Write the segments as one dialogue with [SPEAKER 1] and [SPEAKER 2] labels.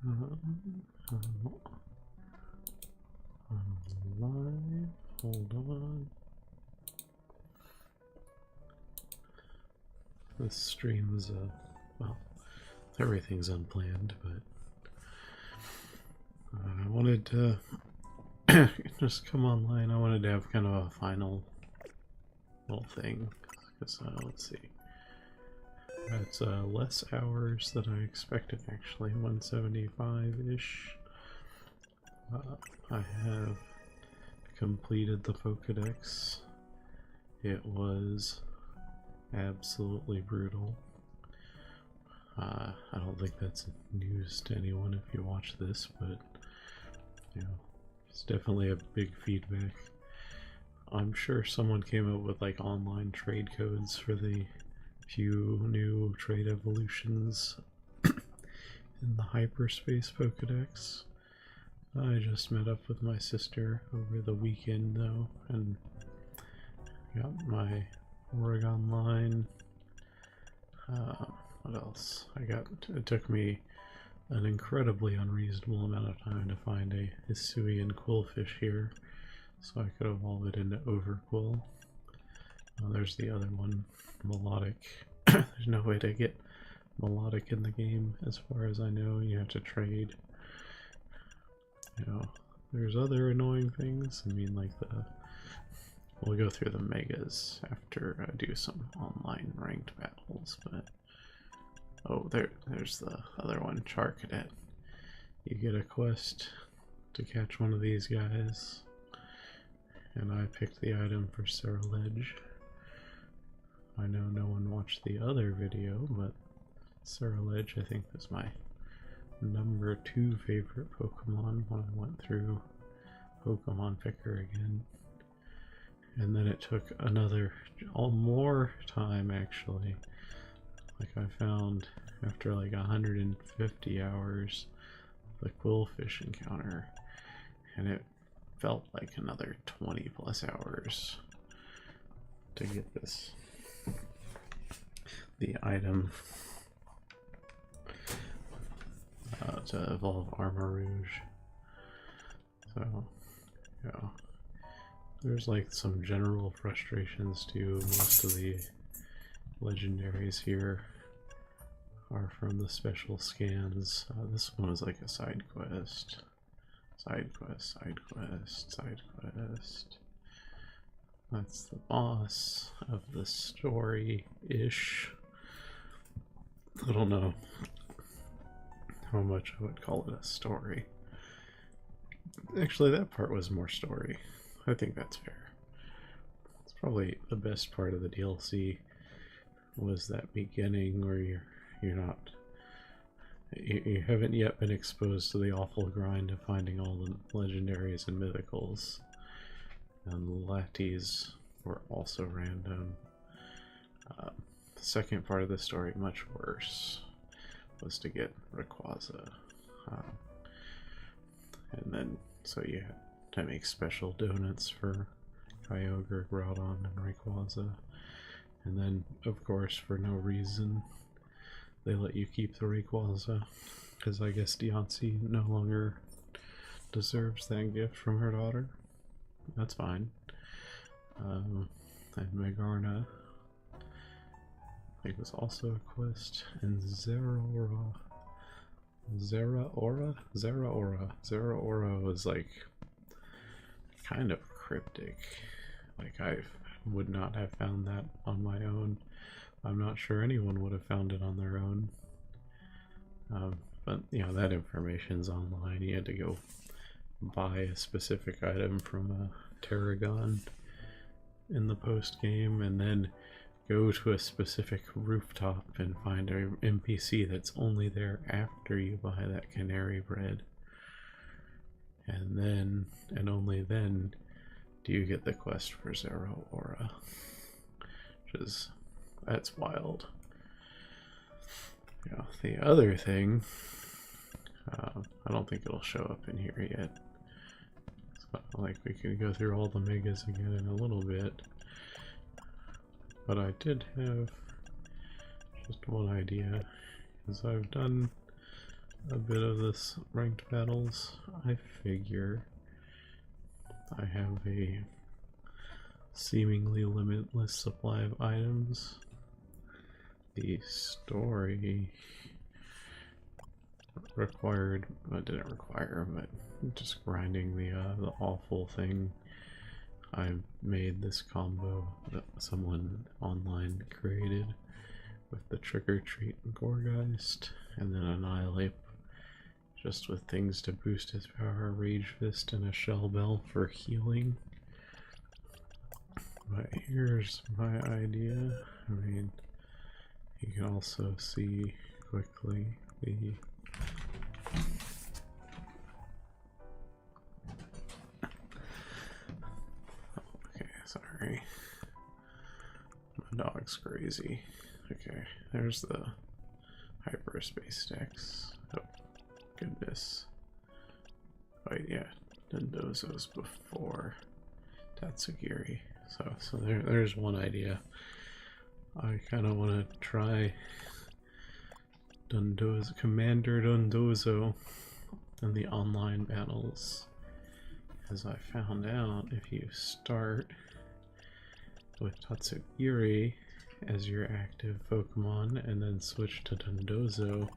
[SPEAKER 1] I'm live. Hold on. This stream is well, everything's unplanned, but I wanted to just come online. I wanted to have kind of a final little thing. Because, let's see. That's less hours than I expected, actually. 175-ish. I have completed the Pokedex. It was absolutely brutal. I don't think that's news to anyone if you watch this, but you know, it's definitely a big feedback. I'm sure someone came up with like online trade codes for the few new trade evolutions in the hyperspace Pokedex. I just met up with my sister over the weekend though, and got my Oregon line. What else? It took me an incredibly unreasonable amount of time to find a Hisuian quillfish here, so I could evolve it into Overquill. There's the other one, Melodic. There's no way to get Melodic in the game, as far as I know. You have to trade. You know, there's other annoying things. I mean, like we'll go through the megas after I do some online ranked battles, but oh, there's the other one, Char Cadet. You get a quest to catch one of these guys, and I picked the item for Cerulege. I know no one watched the other video, but Cerulege I think was my number 2 favorite Pokemon when I went through Pokemon Picker again. And then it took another, more time actually. Like I found after like 150 hours the Quillfish encounter, and it felt like another 20 plus hours to get the item to evolve Armarouge. So yeah, there's like some general frustrations too. Most of the legendaries here are from the special scans. This one was like a side quest. Side quest. That's the boss of the story-ish. I don't know how much I would call it a story. Actually, that part was more story. I think that's fair. It's probably the best part of the DLC was that beginning where you haven't yet been exposed to the awful grind of finding all the legendaries and mythicals. And the Latis were also random. The second part of the story, much worse, was to get Rayquaza. And then, so you had to make special donuts for Kyogre, Groudon, and Rayquaza. And then, of course, for no reason, they let you keep the Rayquaza, because I guess Deontay no longer deserves that gift from her daughter. That's fine. And Megarna, I think, was also a quest. And Zeraora was like kind of cryptic. Like I would not have found that on my own. I'm not sure anyone would have found it on their own. But you know, that information's online. You had to go buy a specific item from a Terragon in the post game, and then go to a specific rooftop and find an NPC that's only there after you buy that canary bread. And then, and only then, do you get the quest for Zeraora. That's wild. Yeah, the other thing, I don't think it'll show up in here yet. So, like, we can go through all the megas again in a little bit. But I did have just one idea, is I've done a bit of this ranked battles, I figure I have a seemingly limitless supply of items. The story required, didn't require, but just grinding the awful thing. I made this combo that someone online created with the Trick or Treat and Goregeist, and then Annihilate just with things to boost his power, Rage Fist and a Shell Bell for healing. But here's my idea. I mean, you can also see quickly the okay, sorry. My dog's crazy. Okay, there's the hyperspace decks. Oh, goodness. Oh yeah, Dendozo's before Tatsugiri. So there's one idea. I kind of want to try Commander Dondozo in the online battles. As I found out, if you start with Tatsugiri as your active Pokemon and then switch to Dondozo,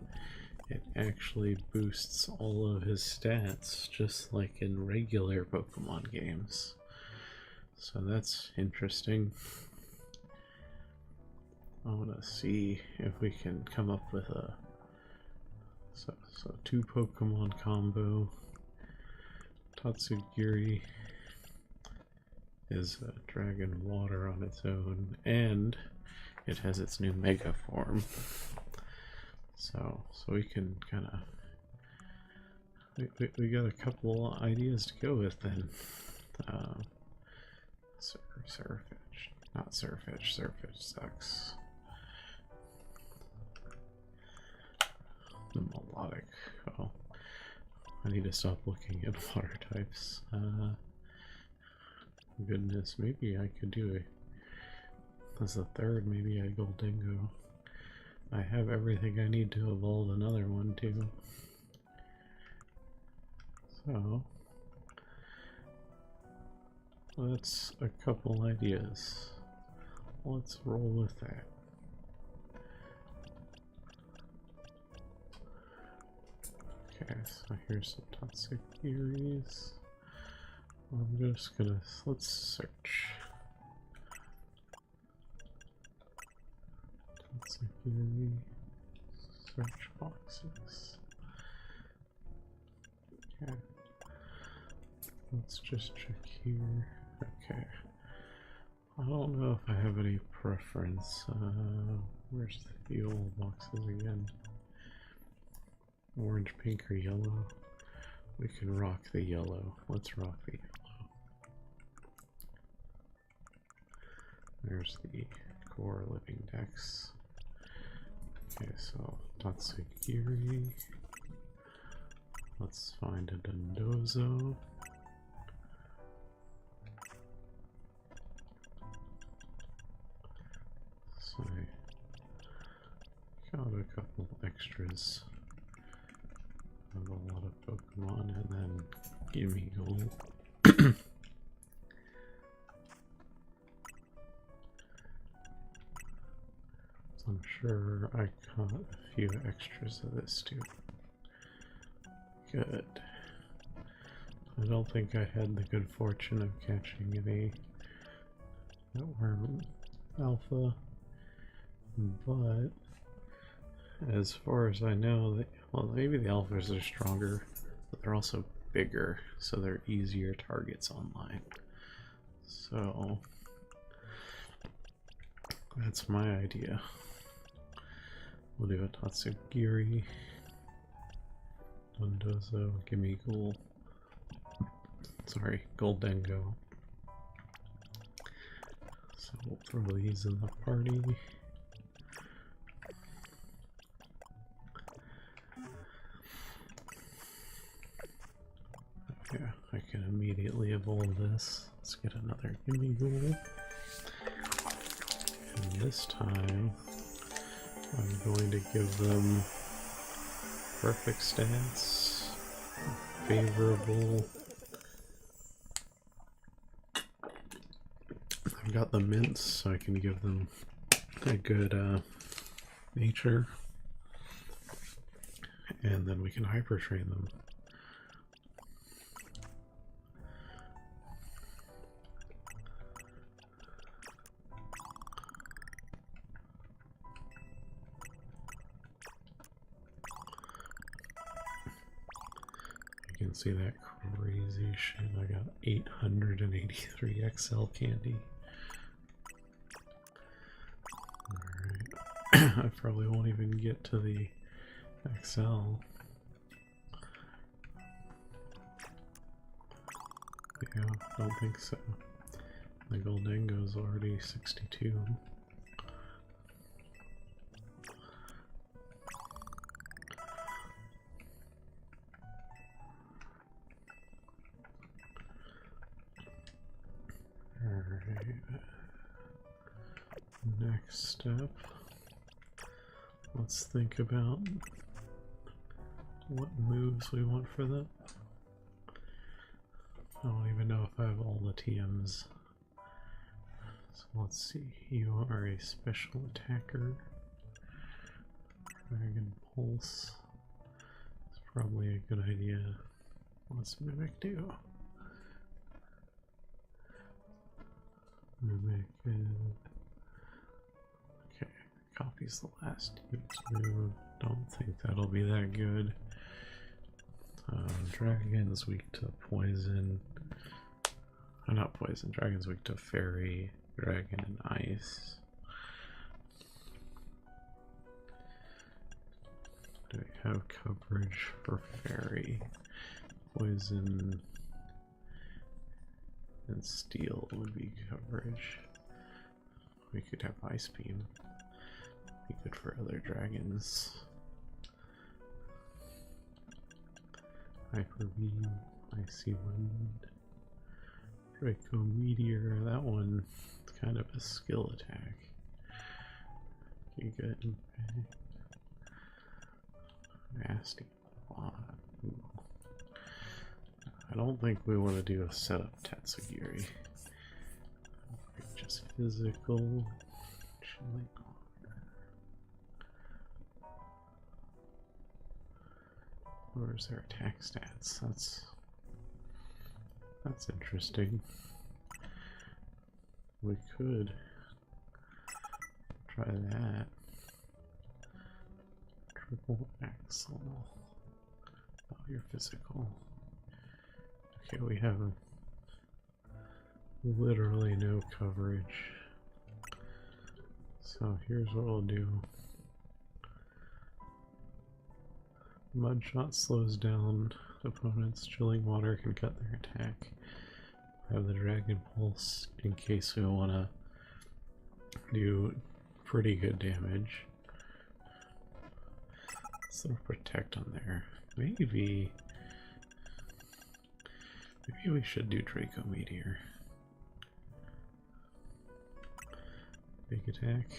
[SPEAKER 1] it actually boosts all of his stats just like in regular Pokemon games. So that's interesting. I want to see if we can come up with a so 2 Pokemon combo. Tatsugiri is a Dragon Water on its own, and it has its new Mega form. So we can kind of we got a couple ideas to go with then. Surfetch, not Surfetch. Surfetch sucks. The melodic. Oh, I need to stop looking at water types. Goodness, maybe I could do as a third. Maybe a Goldengo. I have everything I need to evolve another one too. So that's a couple ideas. Let's roll with that. Okay, so here's some Tatsugiris. I'm just gonna, let's search. Tatsugiri search boxes. Okay. Let's just check here. Okay. I don't know if I have any preference. Where's the fuel boxes again? Orange, pink, or yellow? We can rock the yellow. Let's rock the yellow. There's the core living dex. Okay, so Tatsugiri. Let's find a Dondozo. So I got a couple extras of a lot of Pokemon, and then Gimme Gold. So I'm sure I caught a few extras of this too. Good. I don't think I had the good fortune of catching any that were alpha, but as far as I know, well, maybe the alphas are stronger, but they're also bigger, so they're easier targets online. So that's my idea. We'll do a Tatsugiri, Dondozo, Gimme Ghoul, sorry, Goldengo. So we'll throw these in the party. Yeah, I can immediately evolve this. Let's get another Gimme Ghoul. And this time, I'm going to give them Perfect stats. Favorable. I've got the mints, so I can give them a good nature. And then we can hyper train them. You can see that crazy shit. I got 883 XL candy. Alright. I probably won't even get to the XL. Yeah, don't think so. The Goldengo's already 62. Alright. Next step. Let's think about what moves we want for that. I don't even know if I have all the TMs. So let's see. You are a special attacker. Dragon Pulse. It's probably a good idea. What's Mimic do? Mimic okay, copies the last move. Don't think that'll be that good. Dragon's weak to poison. Not poison. Dragon's weak to fairy, dragon, and ice. Do we have coverage for fairy? Poison and steel would be coverage. We could have ice beam. Be good for other dragons. Hyper beam, icy wind, Draco meteor. That one is kind of a skill attack. You get nasty. I don't think we want to do a setup Tatsugiri. Just physical. Chilling. Where's their attack stats? That's interesting. We could try that. Triple axle. Oh, you're physical. Okay, we have literally no coverage. So here's what we'll do. Mud Shot slows down opponents. Chilling Water can cut their attack. Have the Dragon Pulse in case we want to do pretty good damage. Let's throw Protect on there. Maybe we should do Draco Meteor. Big attack.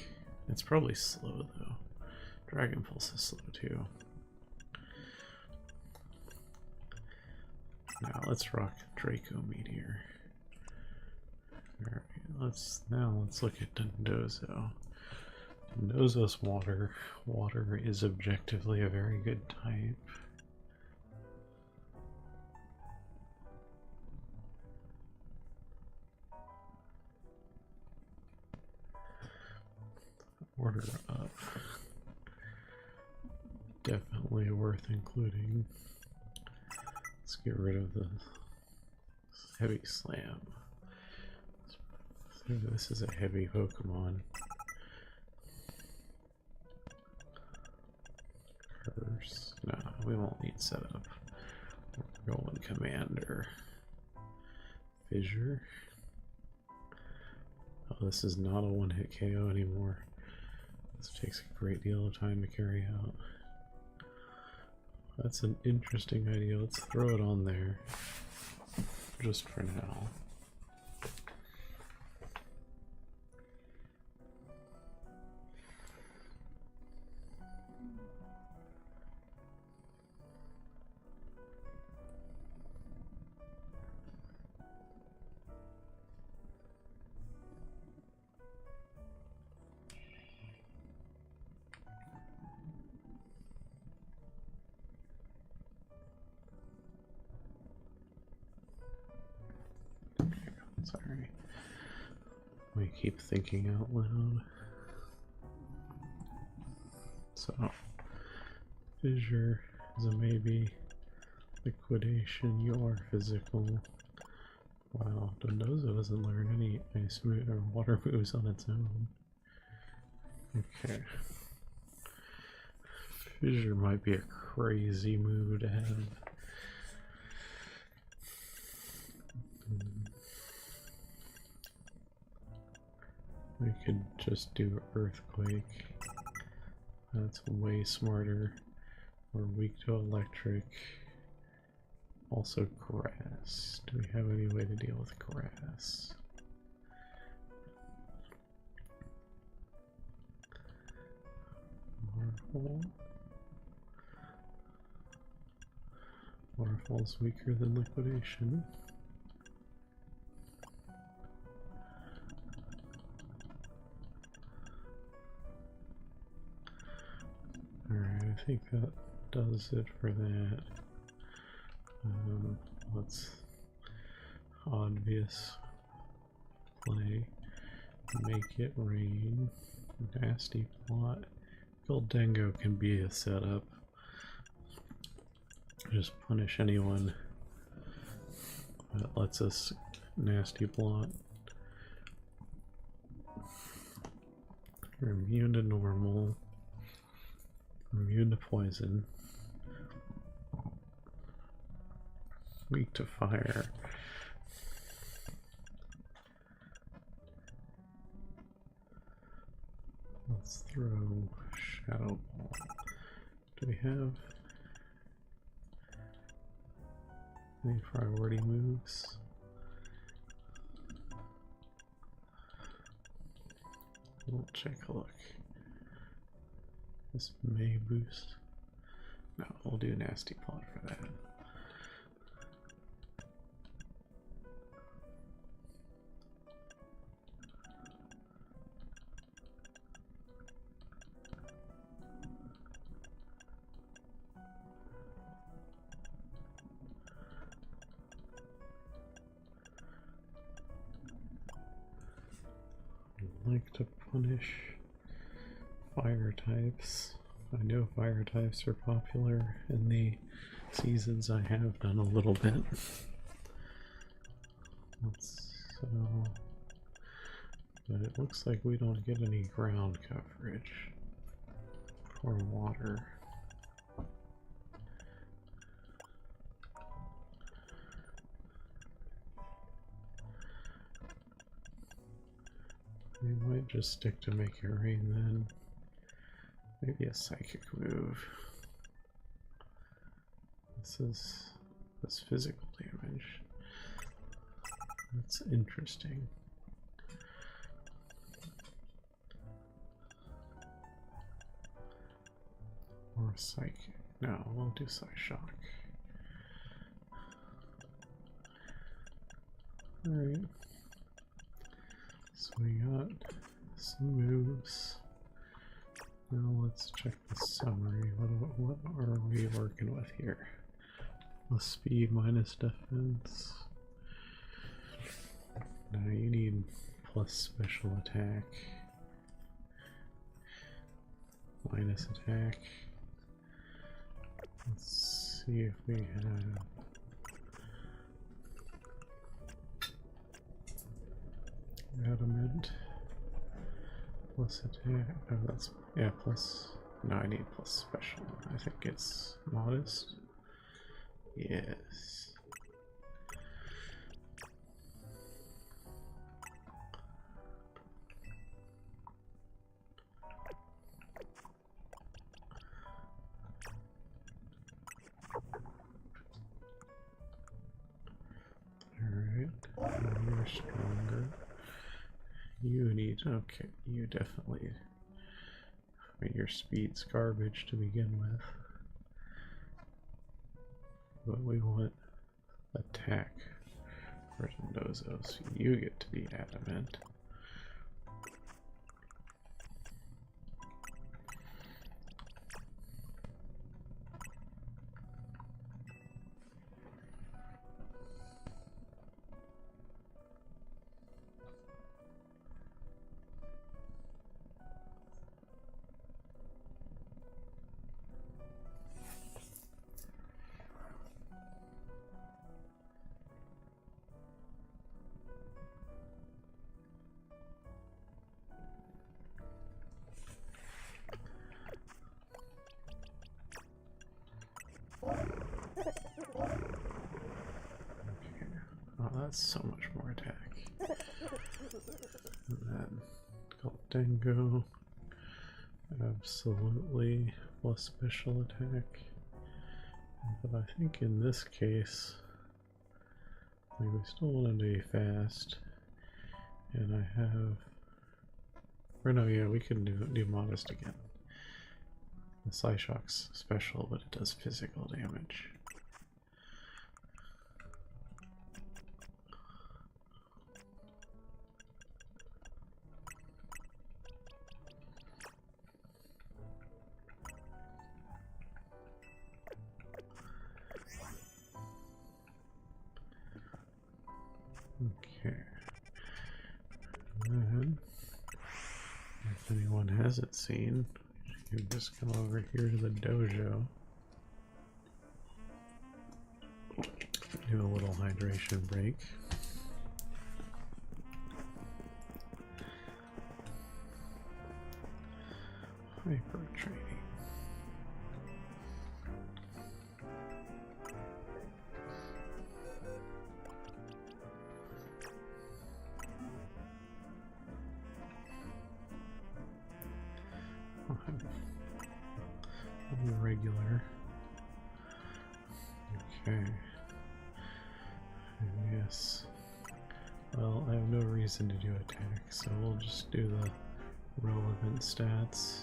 [SPEAKER 1] It's probably slow though. Dragon Pulse is slow too. Now let's rock Draco Meteor. Alright, let's look at Dondozo. Dondozo's water. Water is objectively a very good type. Order up. Definitely worth including. Let's get rid of the heavy slam. This is a heavy Pokemon. Curse. No, we won't need setup. We're going Commander. Fissure. Oh, this is not a one-hit KO anymore. This takes a great deal of time to carry out. That's an interesting idea. Let's throw it on there. Just for now. keep thinking out loud. So, fissure is a maybe. Liquidation, you are physical. Wow, Dondozo doesn't learn any ice move or water moves on its own. Okay. Fissure might be a crazy move to have. We could just do Earthquake. That's way smarter. We're weak to electric. Also grass. Do we have any way to deal with grass? Waterfall. Waterfall's weaker than liquidation. Alright, I think that does it for that. Let's obvious play, make it rain, nasty plot. Goldengo can be a setup. Just punish anyone that lets us nasty plot. You're immune to normal, immune to poison. Weak to fire. Let's throw Shadow Ball. Do we have any priority moves? We'll take a look. This may boost. No, we'll do Nasty Plot for that. Like to punish fire types. I know fire types are popular in the seasons. I have done a little bit. But it looks like we don't get any ground coverage for water. We might just stick to make it rain then. Maybe a psychic move. This physical damage. That's interesting. Or psychic. No, we'll do Psyshock. Alright. So we got some moves. Now let's check the summary. What are we working with here? Plus speed, minus defense. Now you need plus special attack. Minus attack. Let's see if we have... Adamant. Plus attack. Oh, that's... yeah, plus... no, I need plus special. I think it's modest. Yes. Alright, you're stronger. You need, okay, you definitely, I mean, your speed's garbage to begin with. But we want attack for Dondozo, so you get to be adamant. that's so much more attack. And then Goldengo, absolutely plus special attack. But I think in this case, like, we still want to be fast. And I have, or no, yeah, we can do modest again. The Psyshock's special, but it does physical damage. Okay. And then, if anyone hasn't seen, you can just come over here to the dojo. Do a little hydration break. Hyper training. Regular. Okay. Yes. Well, I have no reason to do attack, so we'll just do the relevant stats.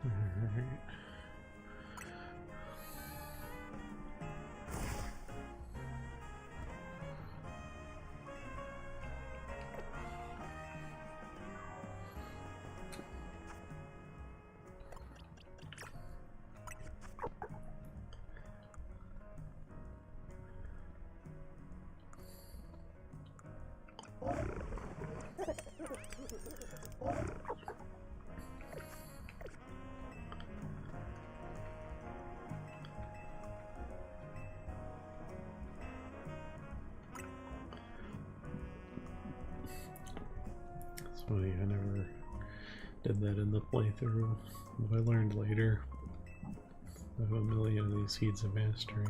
[SPEAKER 1] Alright. It's funny, I never did that in the playthrough, but I learned later. I have a million of these seeds of mastery.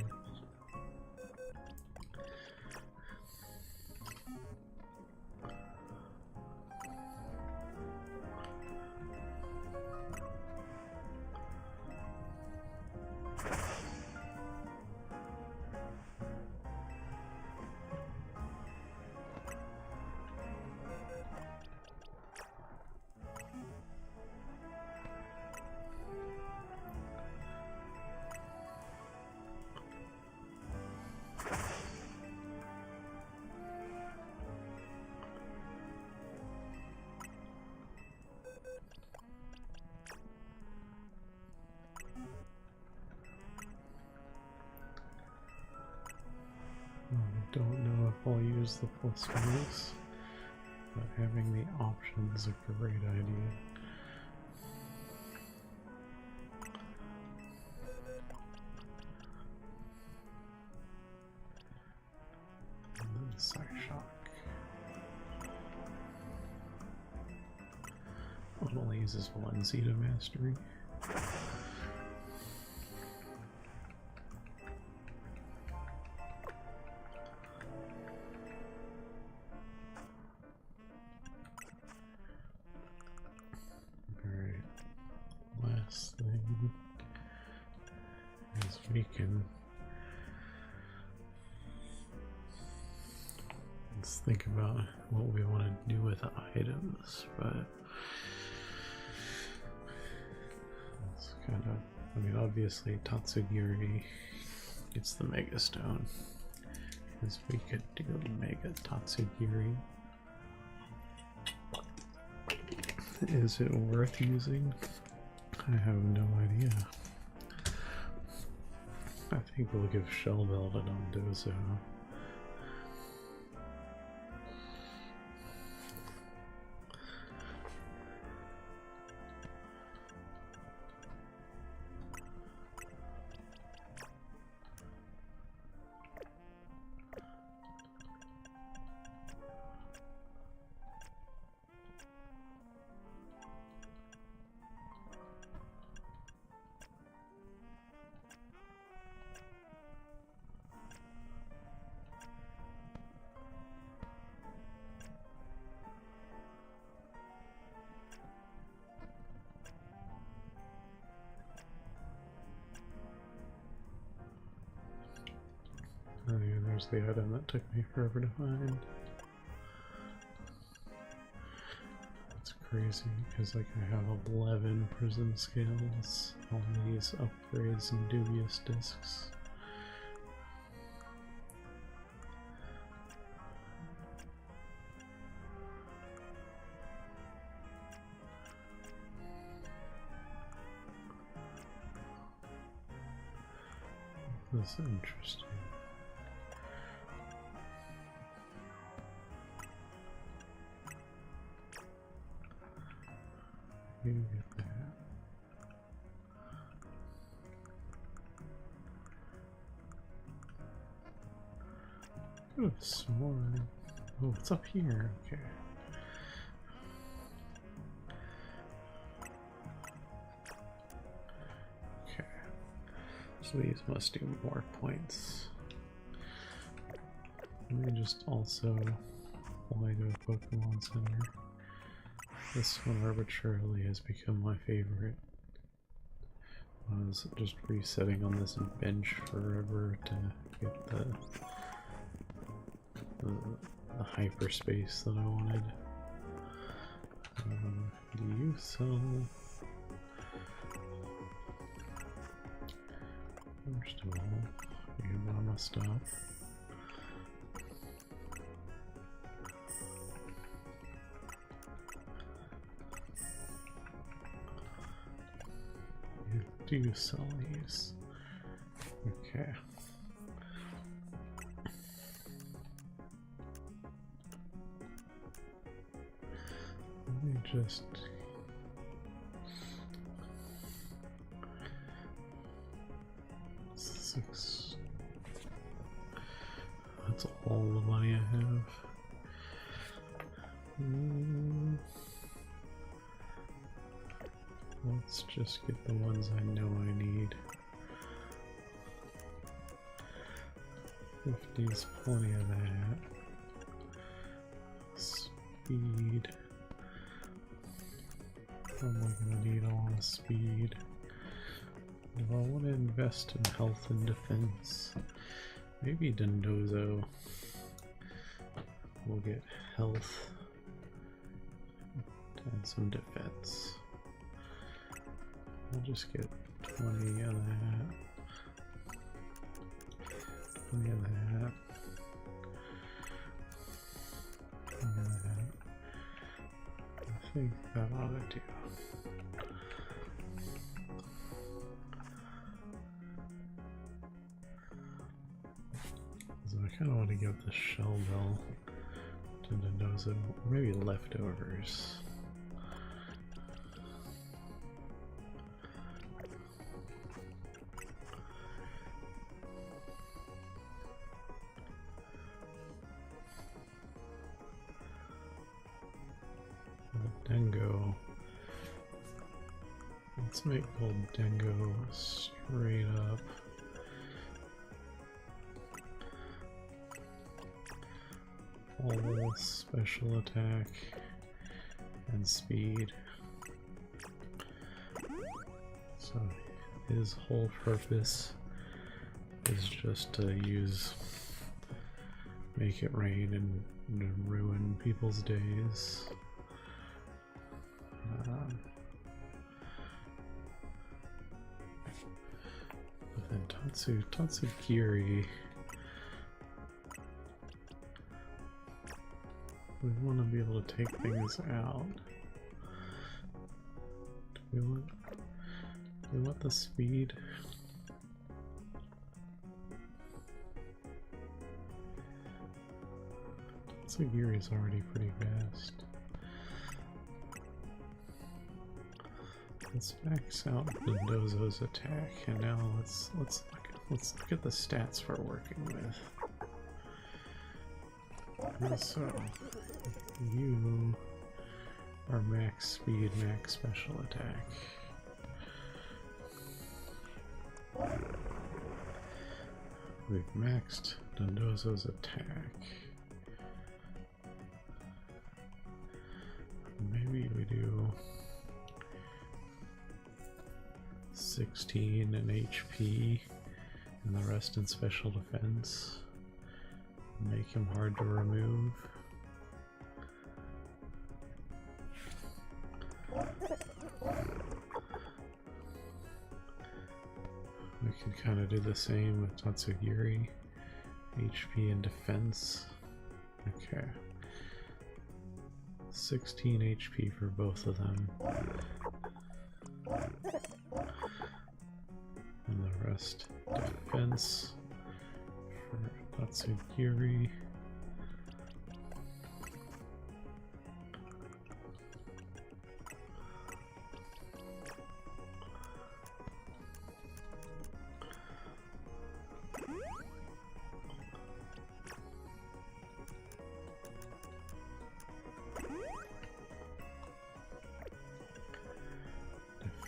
[SPEAKER 1] I don't know if I'll use the plus bonus, but having the option's a great idea. And then Psyshock. It only uses one seed of mastery. Last thing we can... Let's think about what we want to do with items, but it's kind of, I mean, obviously Tatsugiri gets the Mega Stone, because we could do Mega Tatsugiri. Is it worth using? I have no idea. I think we'll give Shell Bell to Dondozo. Oh yeah, there's the item that took me forever to find. It's crazy because like I have 11 prism scales, all these upgrades and dubious discs. That's interesting. You get that. Could have sworn. Oh, it's up here. Okay. Okay. So these must do more points. Let me just also fly to a Pokemon Center. This one arbitrarily has become my favorite. I was just resetting on this bench forever to get the hyperspace that I wanted. Do you sell? First of all, you buy my stuff. Do you sell these? Okay. Let me just... Six. That's all the money I have. Let's just get the ones I know I need. 50's plenty of that. Speed. I'm not gonna need all the speed. Do I want to invest in health and defense? Maybe Dondozo will get health and some defense. I'll just get 20 of that. 20 of that. 20 of that. I think that ought to do. So I kind of want to give the Shell Bell to Dondozo, or maybe leftovers. Dengo. Let's make Gold Dengo straight up. All special attack and speed. So his whole purpose is just to make it rain and ruin people's days. But then Tatsugiri, we want to be able to take things out. Do we want the speed? Tatsugiri is already pretty fast. Let's max out Mendoza's attack, and now let's look at the stats we're working with. So you are max speed, max special attack. We've maxed Mendoza's attack. Maybe we do 16 in HP and the rest in special defense. Make him hard to remove. We can kind of do the same with Tatsugiri. HP and defense. Okay. 16 HP for both of them. And the rest defense for Tatsugiri.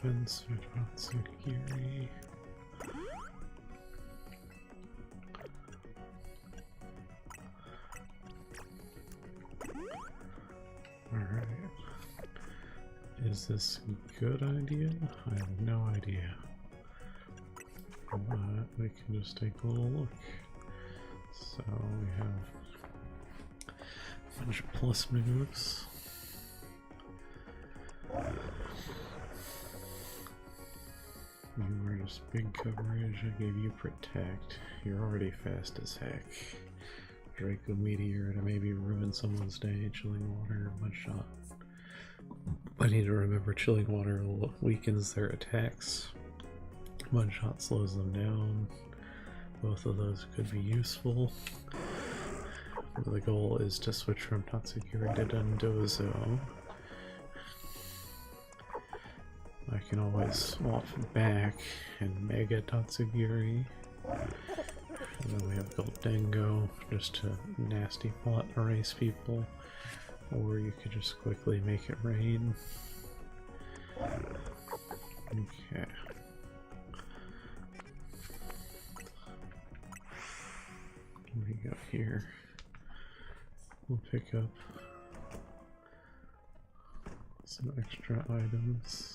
[SPEAKER 1] Defense for Tatsugiri. Alright. Is this a good idea? I have no idea. But we can just take a little look. So we have a bunch of plus moves. You are just big coverage. I gave you protect. You're already fast as heck. Draco Meteor to maybe ruin someone's day. Chilling Water, one shot. I need to remember Chilling Water weakens their attacks. One shot slows them down. Both of those could be useful. The goal is to switch from Tatsugiri to Dondozo. I can always swap back and Mega Tatsugiri. And then we have Goldengo just to nasty plot erase people. Or you could just quickly make it rain. Okay. What do we got here? We'll pick up some extra items.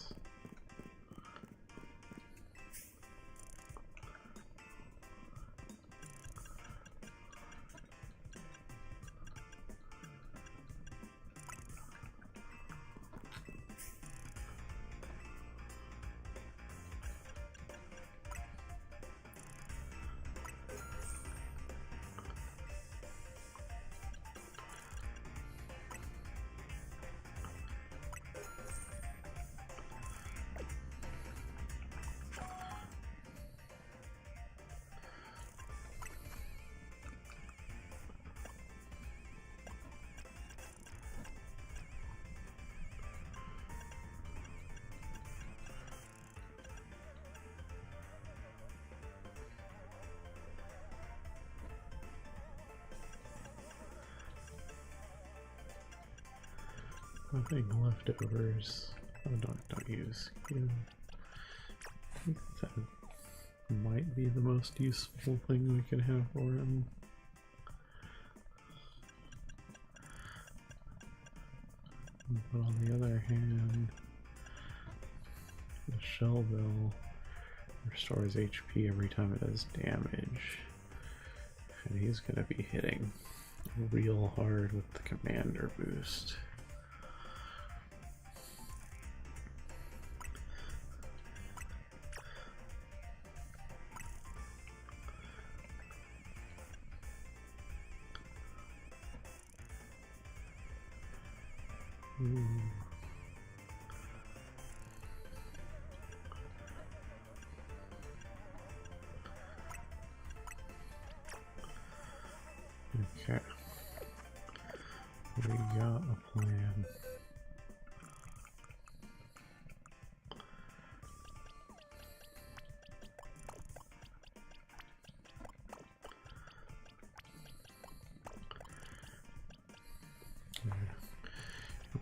[SPEAKER 1] Nothing leftovers. Oh, don't use. I think that might be the most useful thing we can have for him. But on the other hand, the Shellville Restores HP every time it does damage. And he's gonna be hitting real hard with the commander boost. Ooh. Okay. We got a plan.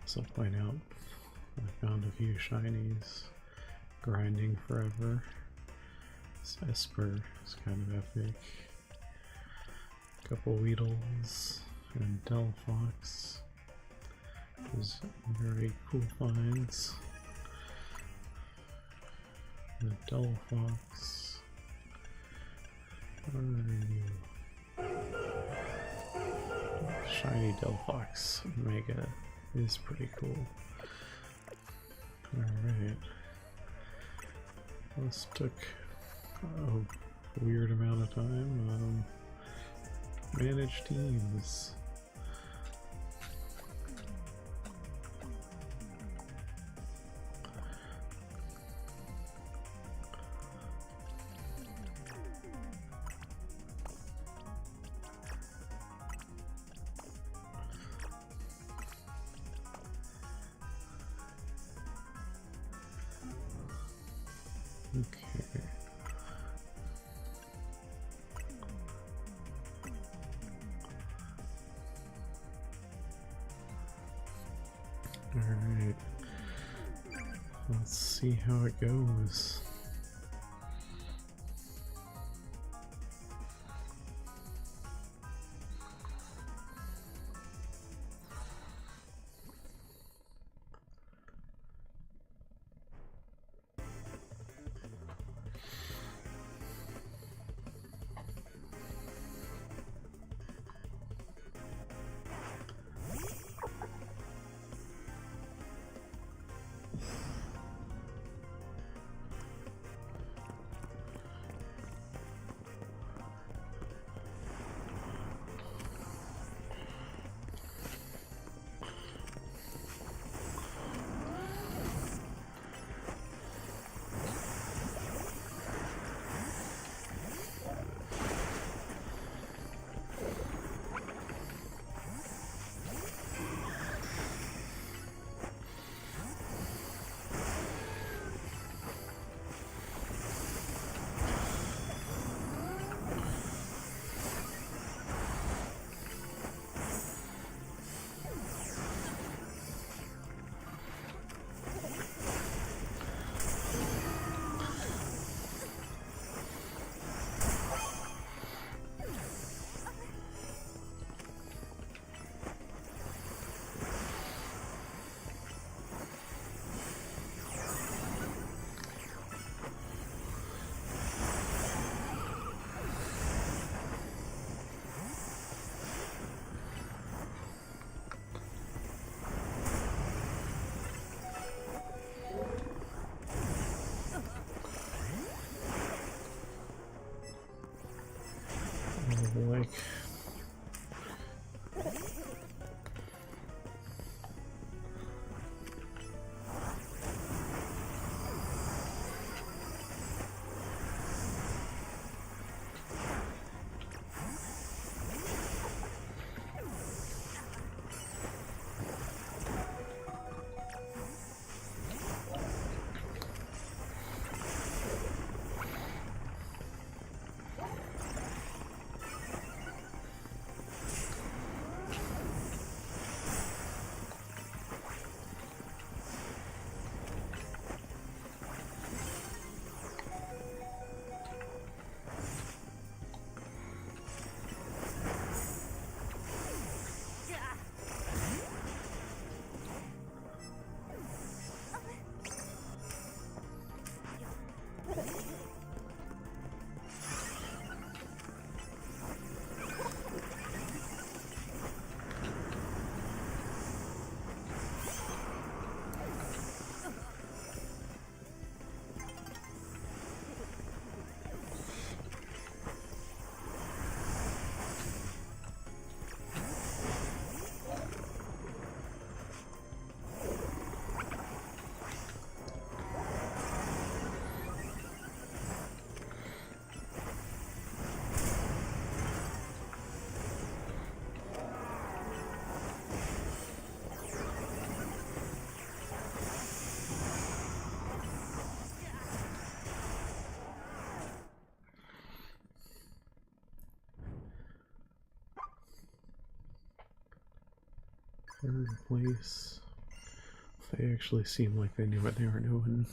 [SPEAKER 1] Also point out, I found a few shinies grinding forever. This Esper is kind of epic. Couple Weedles and Delphox, which is very cool finds. The Delphox, where are you? Shiny Delphox Mega is pretty cool. Alright. This took a weird amount of time. Manage teams. Okay. Alright, let's see how it goes. Like Third place. They actually seem like they knew what they were doing.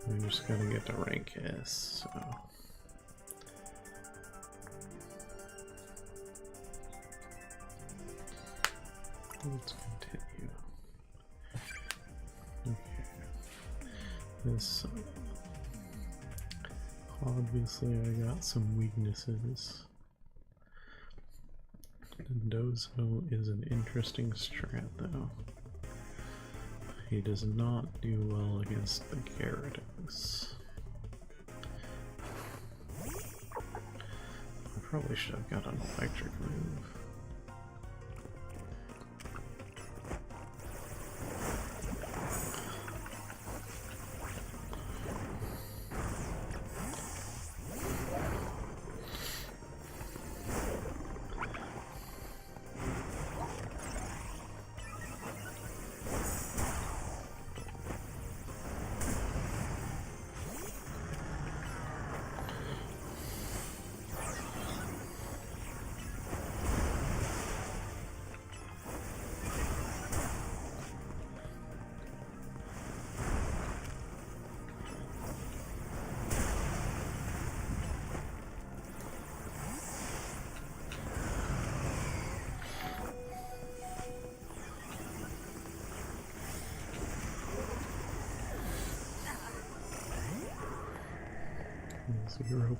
[SPEAKER 1] We just gotta get to rank S, so. Let's continue. Okay. This. Obviously, I got some weaknesses. Dozo is an interesting strat, though. He does not do well against the Gyarados. I probably should have got an electric move. £0.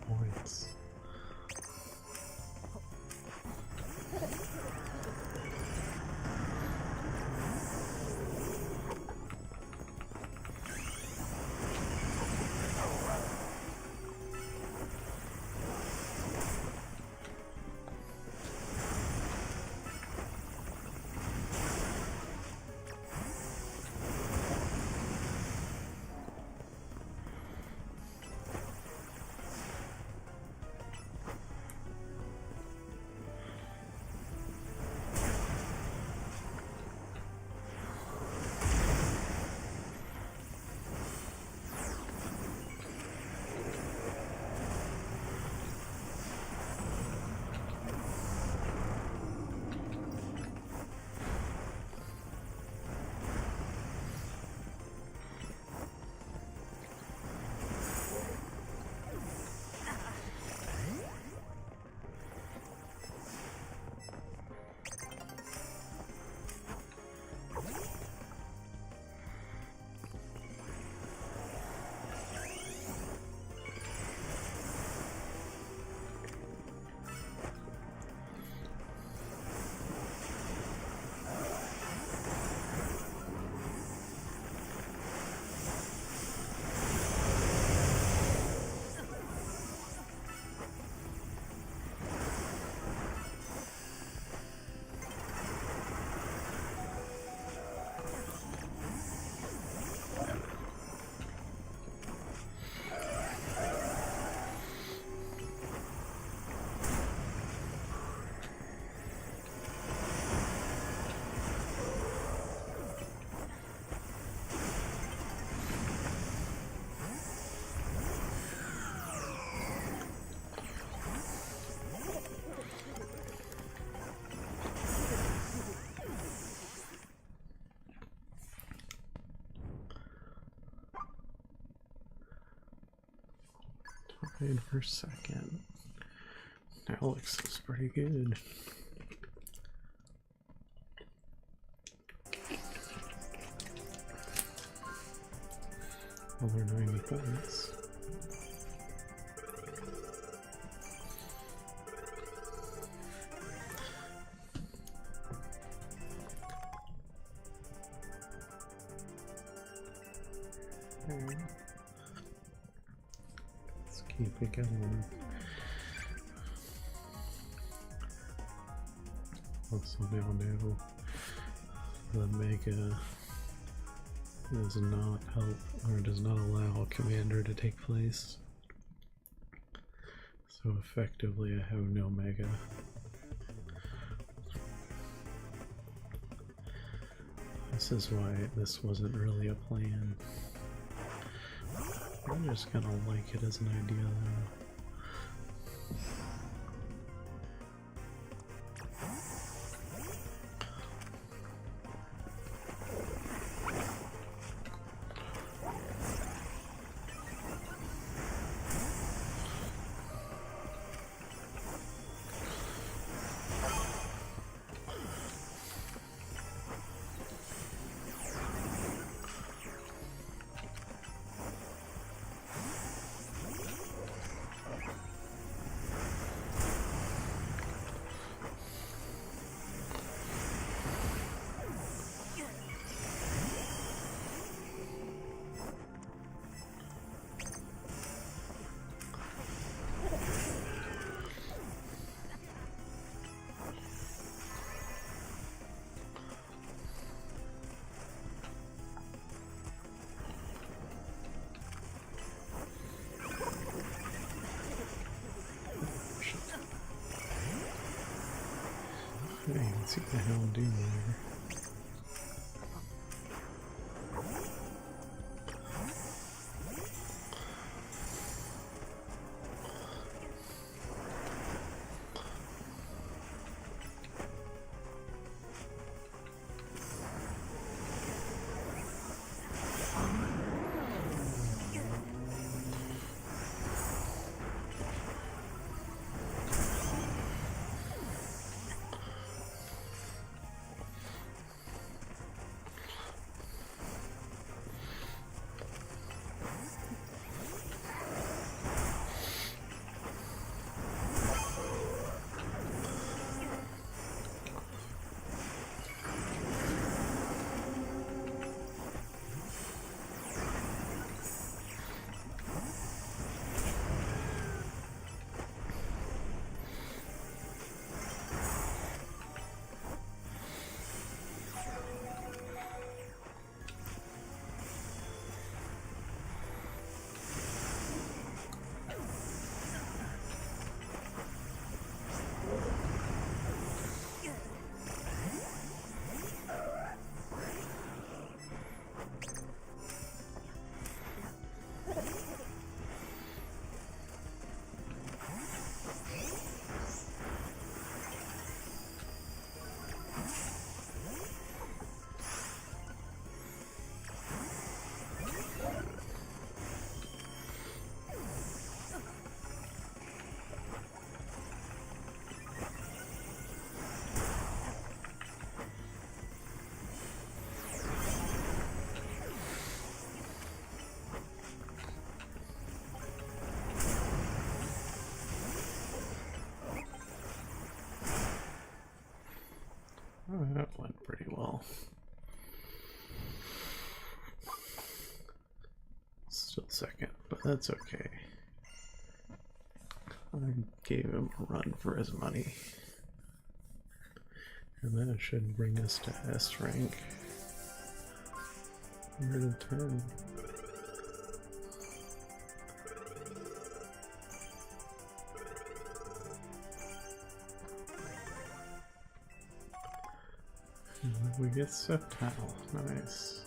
[SPEAKER 1] Tied for second. Alex is pretty good. Another 90 points. Let's keep it going. Also now the Mega does not help or does not allow a commander to take place. So effectively I have no Mega. This is why this wasn't really a plan. I'm just gonna like it as an idea though. Hey, let's see what the hell I'm doing there. Oh, that went pretty well. Still second, but that's okay. I gave him a run for his money. And that should bring us to S rank. 110. We get Septile. Nice.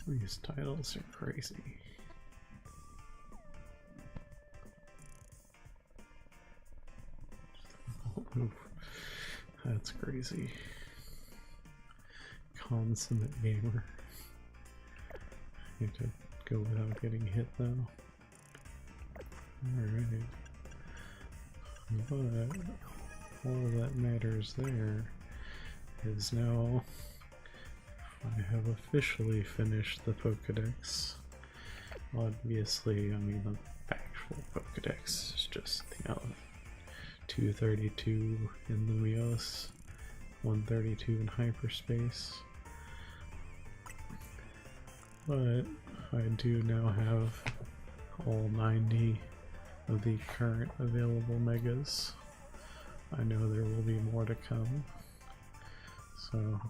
[SPEAKER 1] These titles are crazy. Oh, that's crazy. Consummate gamer. Need to go without getting hit though. Alright. But all that matters there is now I have officially finished the Pokedex. Obviously, I mean the actual Pokedex is just, 232 in Lumiose, 132 in hyperspace. But I do now have all 90 of the current available megas. I know there will be more to come. So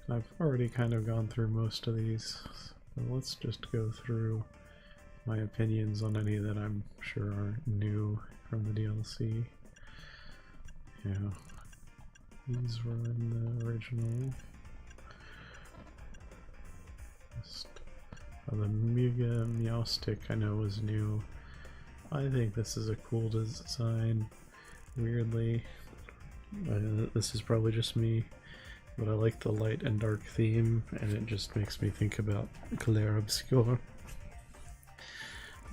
[SPEAKER 1] I've already kind of gone through most of these. So let's just go through my opinions on any that I'm sure are new from the DLC. Yeah, these were in the original. The Mega Meowstick I know was new. I think this is a cool design. Weirdly, this is probably just me, but I like the light and dark theme, and it just makes me think about Clair Obscur.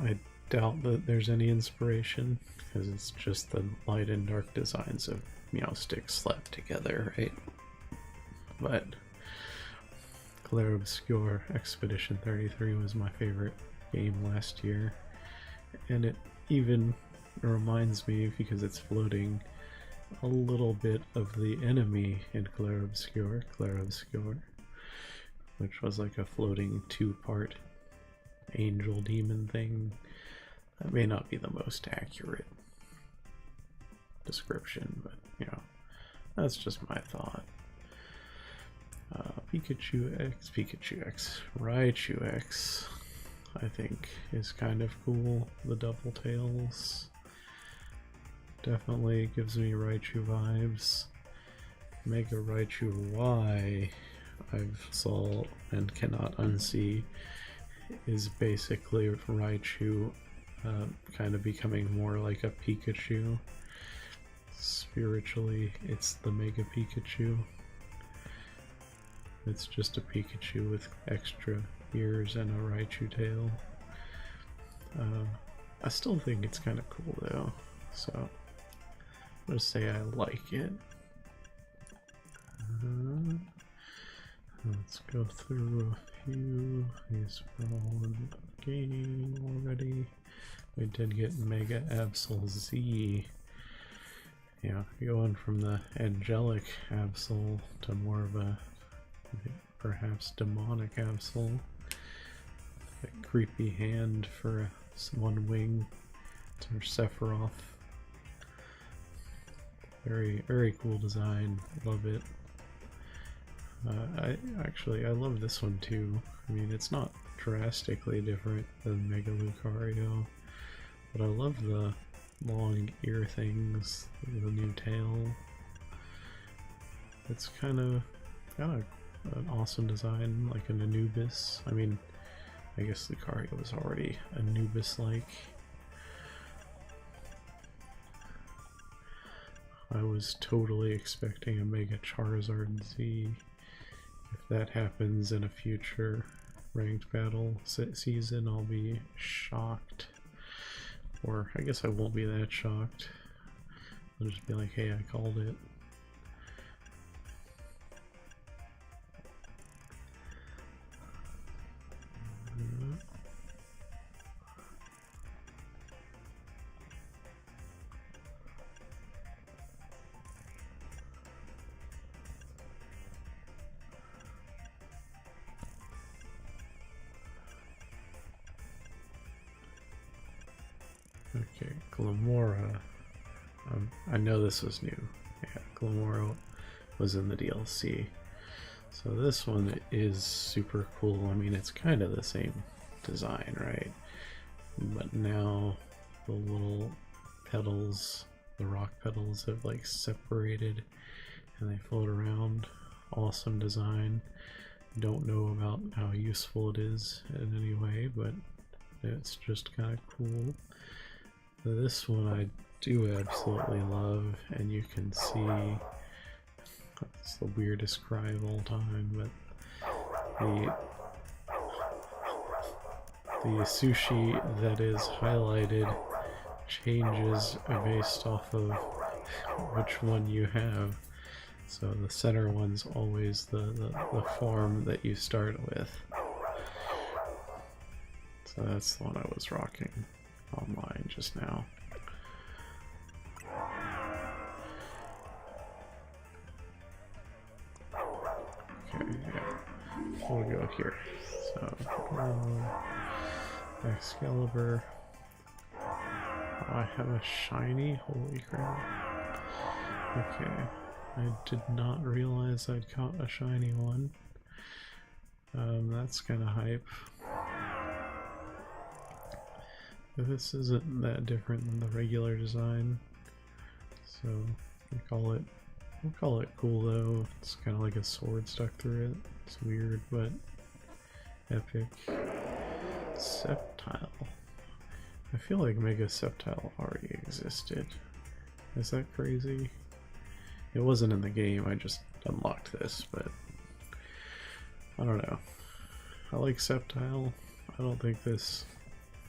[SPEAKER 1] I doubt that there's any inspiration, because it's just the light and dark designs of Meowstick slapped together, right? But Clair Obscur Expedition 33 was my favorite game last year, and it even reminds me, because it's floating, a little bit of the enemy in Clair Obscur, which was like a floating two-part angel demon thing. That may not be the most accurate description, but you know, that's just my thought. Pikachu X, Raichu X, I think is kind of cool. The double tails definitely gives me Raichu vibes. Mega Raichu Y, I've saw and cannot unsee, is basically Raichu kind of becoming more like a Pikachu. Spiritually, it's the Mega Pikachu. It's just a Pikachu with extra ears and a Raichu tail. I still think it's kind of cool though, so I'll just say I like it. Let's go through a few. These are all in the game already. We did get Mega Absol Z. Yeah, going from the angelic Absol to more of a perhaps demonic Absol. A creepy hand for one wing to Sephiroth. Very, very cool design. Love it. I love this one too. I mean, it's not drastically different than Mega Lucario, but I love the long ear things, the new tail. It's kind of an awesome design, like an Anubis. I mean, I guess Lucario was already Anubis-like. I was totally expecting a Mega Charizard Z. If that happens in a future ranked battle season, I'll be shocked. Or I guess I won't be that shocked. I'll just be like, hey, I called it. Okay, Glamora. I know this was new. Yeah, Glamora was in the DLC. So this one is super cool. I mean, it's kind of the same design, right? But now the little petals, the rock petals, have like separated and they float around. Awesome design. Don't know about how useful it is in any way, but it's just kind of cool. This one I do absolutely love, and you can see it's the weirdest cry of all time, but the sushi that is highlighted changes based off of which one you have. So the center one's always the farm that you start with. So that's the one I was rocking online just now. Okay, yeah, we'll go here. So Excalibur. Oh, I have a shiny? Holy crap. Okay. I did not realize I'd caught a shiny one. That's kind of hype. This isn't that different than the regular design, so we'll call it cool though. It's kind of like a sword stuck through it. It's weird, but epic. Sceptile. I feel like Mega Sceptile already existed. Is that crazy? It wasn't in the game, I just unlocked this, but I don't know. I like Sceptile. I don't think this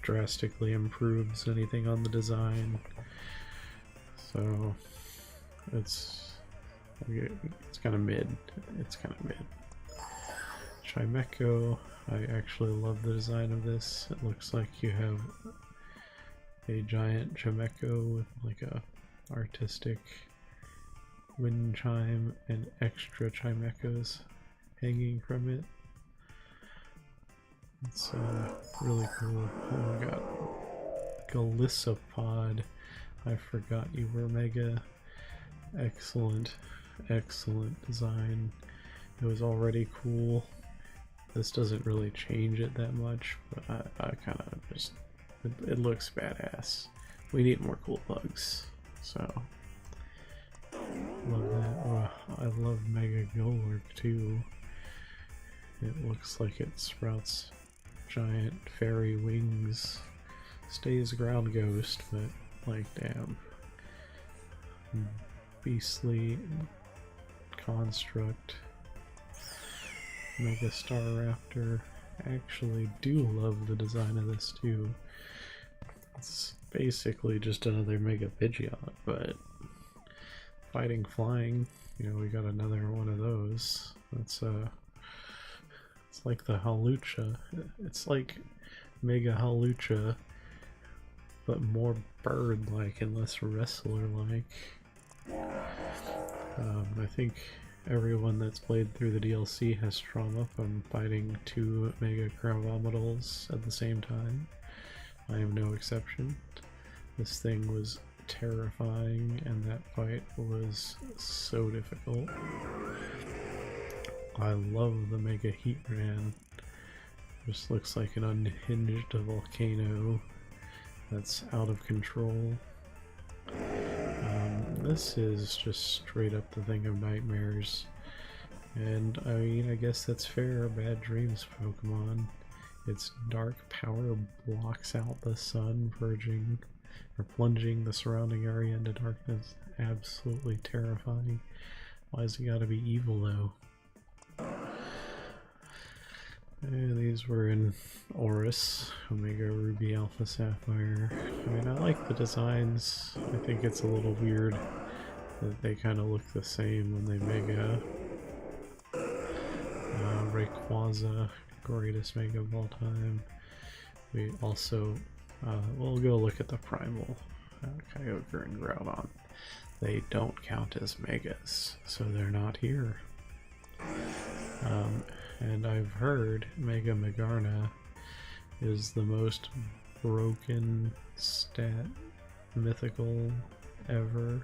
[SPEAKER 1] drastically improves anything on the design, so it's kind of mid. It's kind of mid. Chimecho. I actually love the design of this. It looks like you have a giant Chimecho with like a artistic wind chime and extra Chimechos hanging from it. It's really cool. Oh my god. Galissapod. I forgot you were Mega. Excellent, excellent design. It was already cool. This doesn't really change it that much, but I kind of just... It looks badass. We need more cool bugs, so... Love that. Oh, I love Mega Golurk too. It looks like it sprouts giant fairy wings. Stays ground ghost, but like damn. Beastly construct. Mega Star Raptor. I actually do love the design of this too. It's basically just another Mega Pidgeot, but fighting flying, you know, we got another one of those. That's it's like the Hawlucha. It's like Mega Hawlucha, but more bird-like and less wrestler-like. I think everyone that's played through the DLC has trauma from fighting two Mega Cryovomitals at the same time. I am no exception. This thing was terrifying, and that fight was so difficult. I love the Mega Heatran. Just looks like an unhinged volcano that's out of control. This is just straight up the thing of nightmares, and I mean, I guess that's fair. Bad Dreams Pokemon. Its dark power blocks out the sun, plunging the surrounding area into darkness. Absolutely terrifying. Why has it gotta be evil though? These were in Oris, Omega Ruby Alpha Sapphire. I mean, I like the designs. I think it's a little weird that they kind of look the same when they Mega. Rayquaza, greatest Mega of all time. We also, we'll go look at the Primal, Kyogre and Groudon. They don't count as Megas, so they're not here. And I've heard Mega Megarna is the most broken stat mythical ever.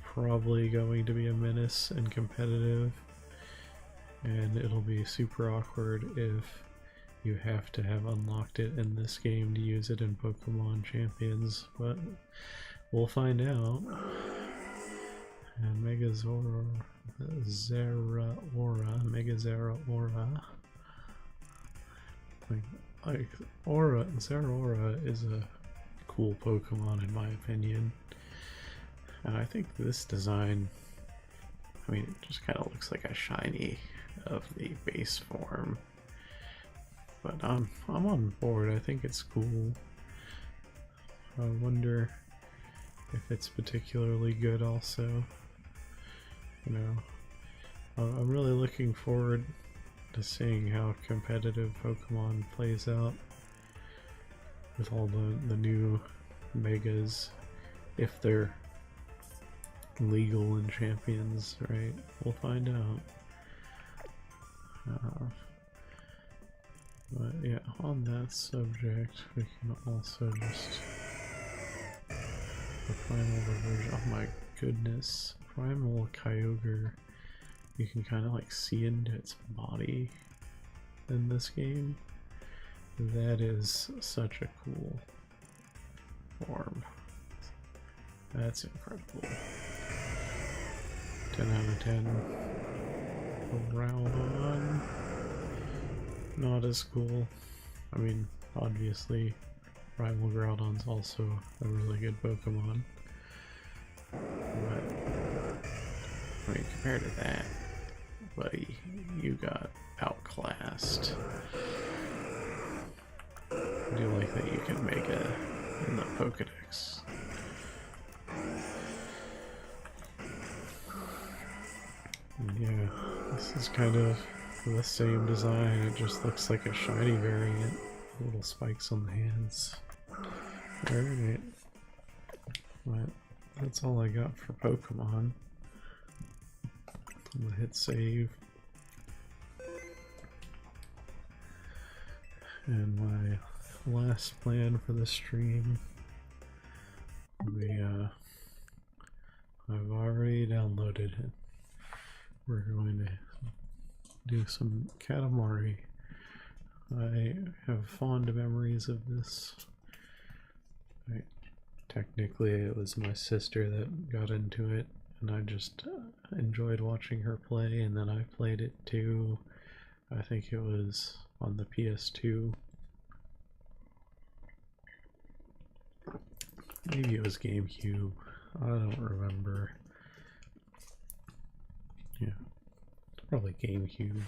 [SPEAKER 1] Probably going to be a menace and competitive, and it'll be super awkward if you have to have unlocked it in this game to use it in Pokemon Champions, but we'll find out. And Mega Zeraora, Mega Zeraora. Like Zeraora is a cool Pokemon in my opinion. And I think this design, I mean, it just kind of looks like a shiny of the base form. But I'm on board. I think it's cool. I wonder if it's particularly good also. You know, I'm really looking forward to seeing how competitive Pokemon plays out with all the new Megas, if they're legal in Champions, right? We'll find out. But yeah, on that subject, we can also just the primal reversion. Oh my goodness, primal Kyogre. You can kind of like see into its body in this game. That is such a cool form. That's incredible. 10 out of 10. Groudon. Not as cool. I mean, obviously, Primal Groudon's also a really good Pokemon. But, I mean, compared to that, buddy, you got outclassed. I do like that you can make it in the Pokedex. And yeah, this is kind of the same design, it just looks like a shiny variant. Little spikes on the hands. Alright. But that's all I got for Pokemon. I'm gonna hit save. And my last plan for the stream will be, I've already downloaded it. We're going to do some Katamari. I have fond memories of this. Technically it was my sister that got into it, and I just enjoyed watching her play, and then I played it too. I think it was on the PS2. Maybe it was GameCube. I don't remember. Yeah, probably GameCube.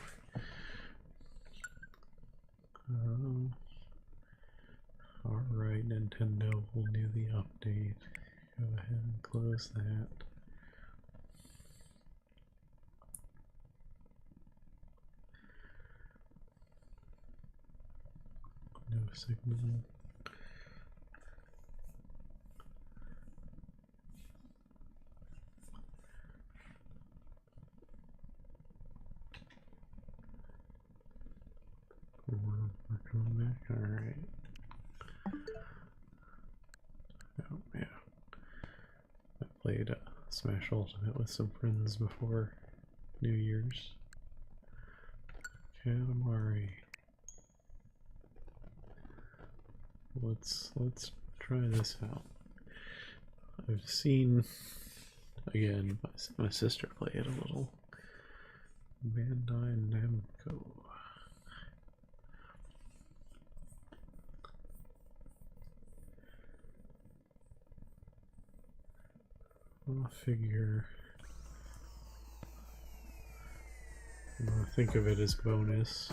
[SPEAKER 1] Alright, Nintendo will do the update. Go ahead and close that. No signal. We're coming back. Alright. Oh, yeah. I played Smash Ultimate with some friends before New Year's. Katamari. Let's try this out. I've seen, again, my sister play it a little. Bandai Namco. I'll figure. I'll think of it as bonus.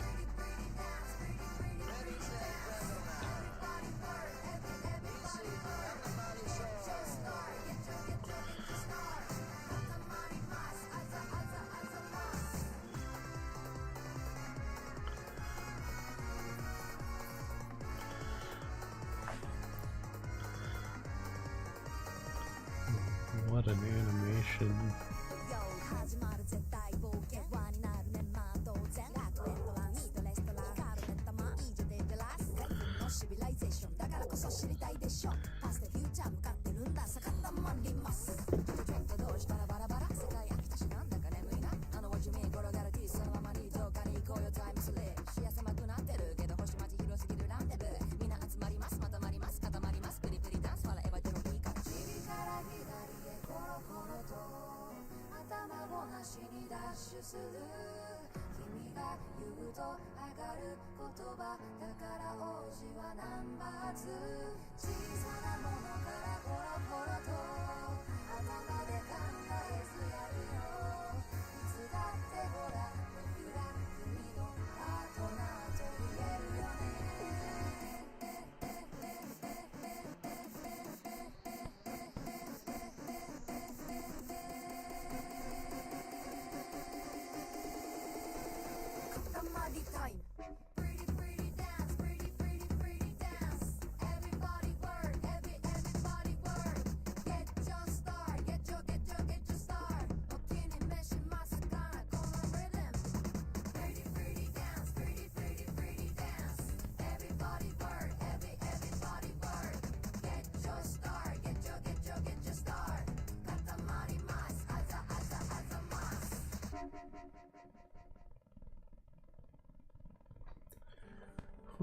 [SPEAKER 1] What an animation.
[SPEAKER 2] Time. Pretty, pretty dance, pretty, pretty, pretty dance. Everybody work, everybody work.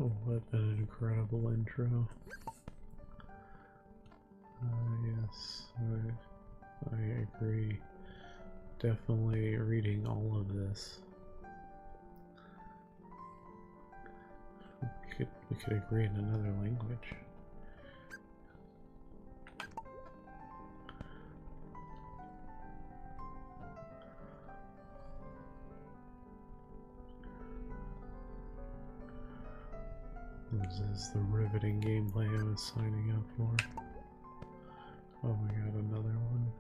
[SPEAKER 1] Oh, what an incredible intro. Yes, I agree. Definitely reading all of this. We could agree in another language. This is the riveting gameplay I was signing up for. Oh, we got another one.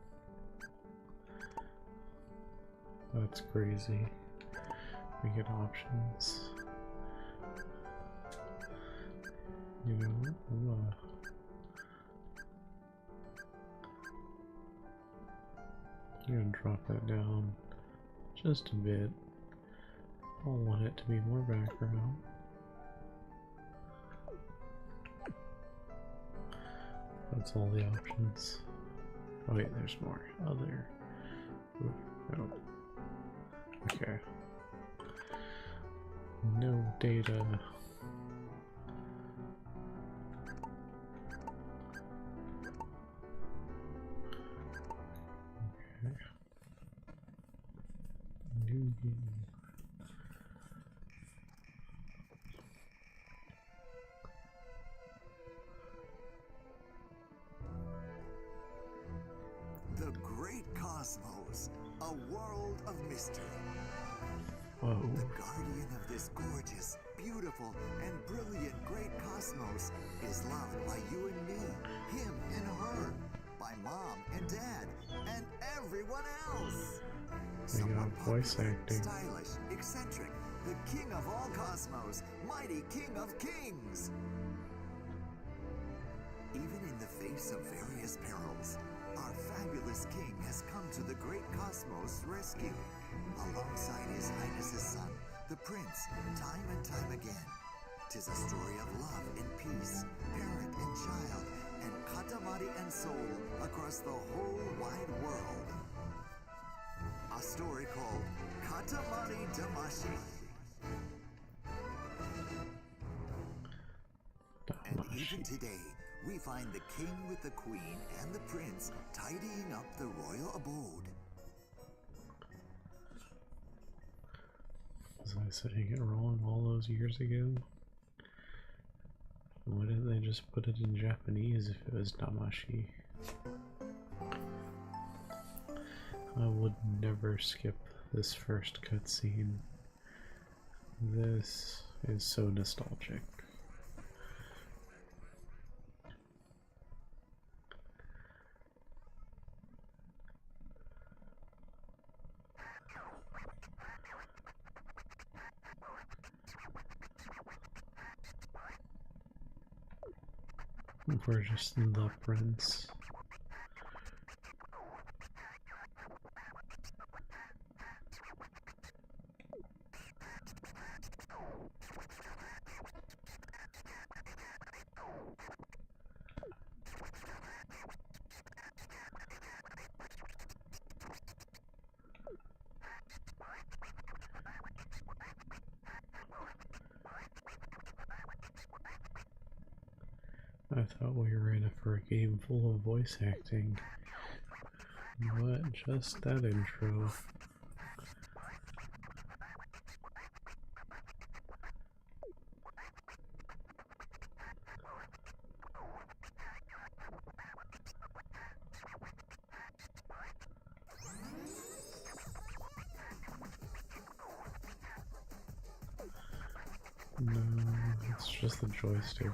[SPEAKER 1] That's crazy. We get options. You know, I'm gonna drop that down just a bit. I'll want it to be more background. That's all the options. Oh wait, there's more. Oh, there. Ooh, no. Okay. No data. Okay. New game.
[SPEAKER 3] The Great Cosmos, a world of mystery.
[SPEAKER 1] Whoa.
[SPEAKER 3] The guardian of this gorgeous, beautiful, and brilliant great cosmos is loved by you and me, him and her, by mom and dad, and everyone else.
[SPEAKER 1] They got voice
[SPEAKER 3] popular,
[SPEAKER 1] acting.
[SPEAKER 3] stylish, eccentric, the king of all cosmos, mighty king of kings. Even in the face of various perils, our fabulous king has come to the great cosmos' rescue, alongside His Highness's son, the prince, time and time again. 'Tis a story of love and peace, parent and child, and Katamari and soul across the whole wide world. A story called Katamari Damashi. And even today, we find the king with the queen and the prince tidying up the royal abode.
[SPEAKER 1] Was I setting it wrong all those years ago? Why didn't they just put it in Japanese if it was Damashi? I would never skip this first cutscene. This is so nostalgic. We're just the prince. I thought we were in it for a game full of voice acting. What? Just that intro. No, it's just the joystick.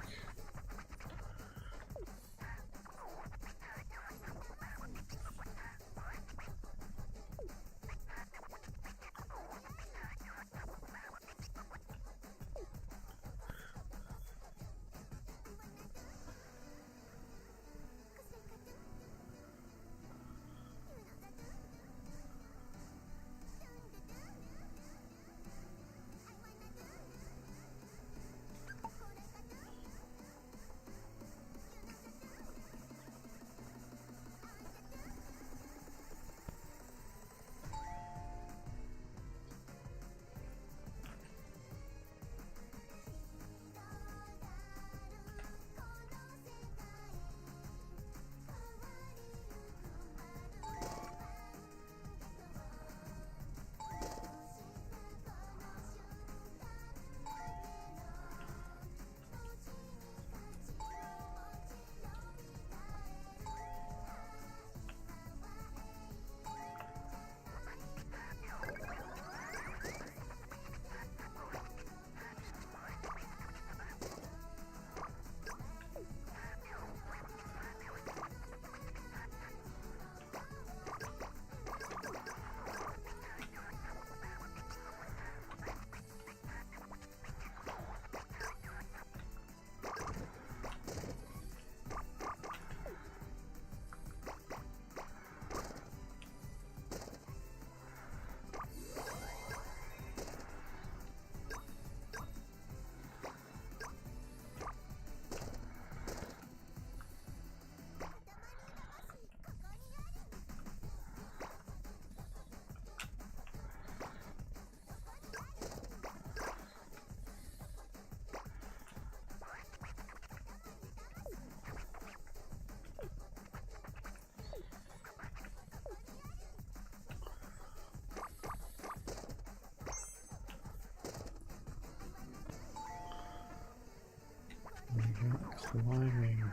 [SPEAKER 1] climbing.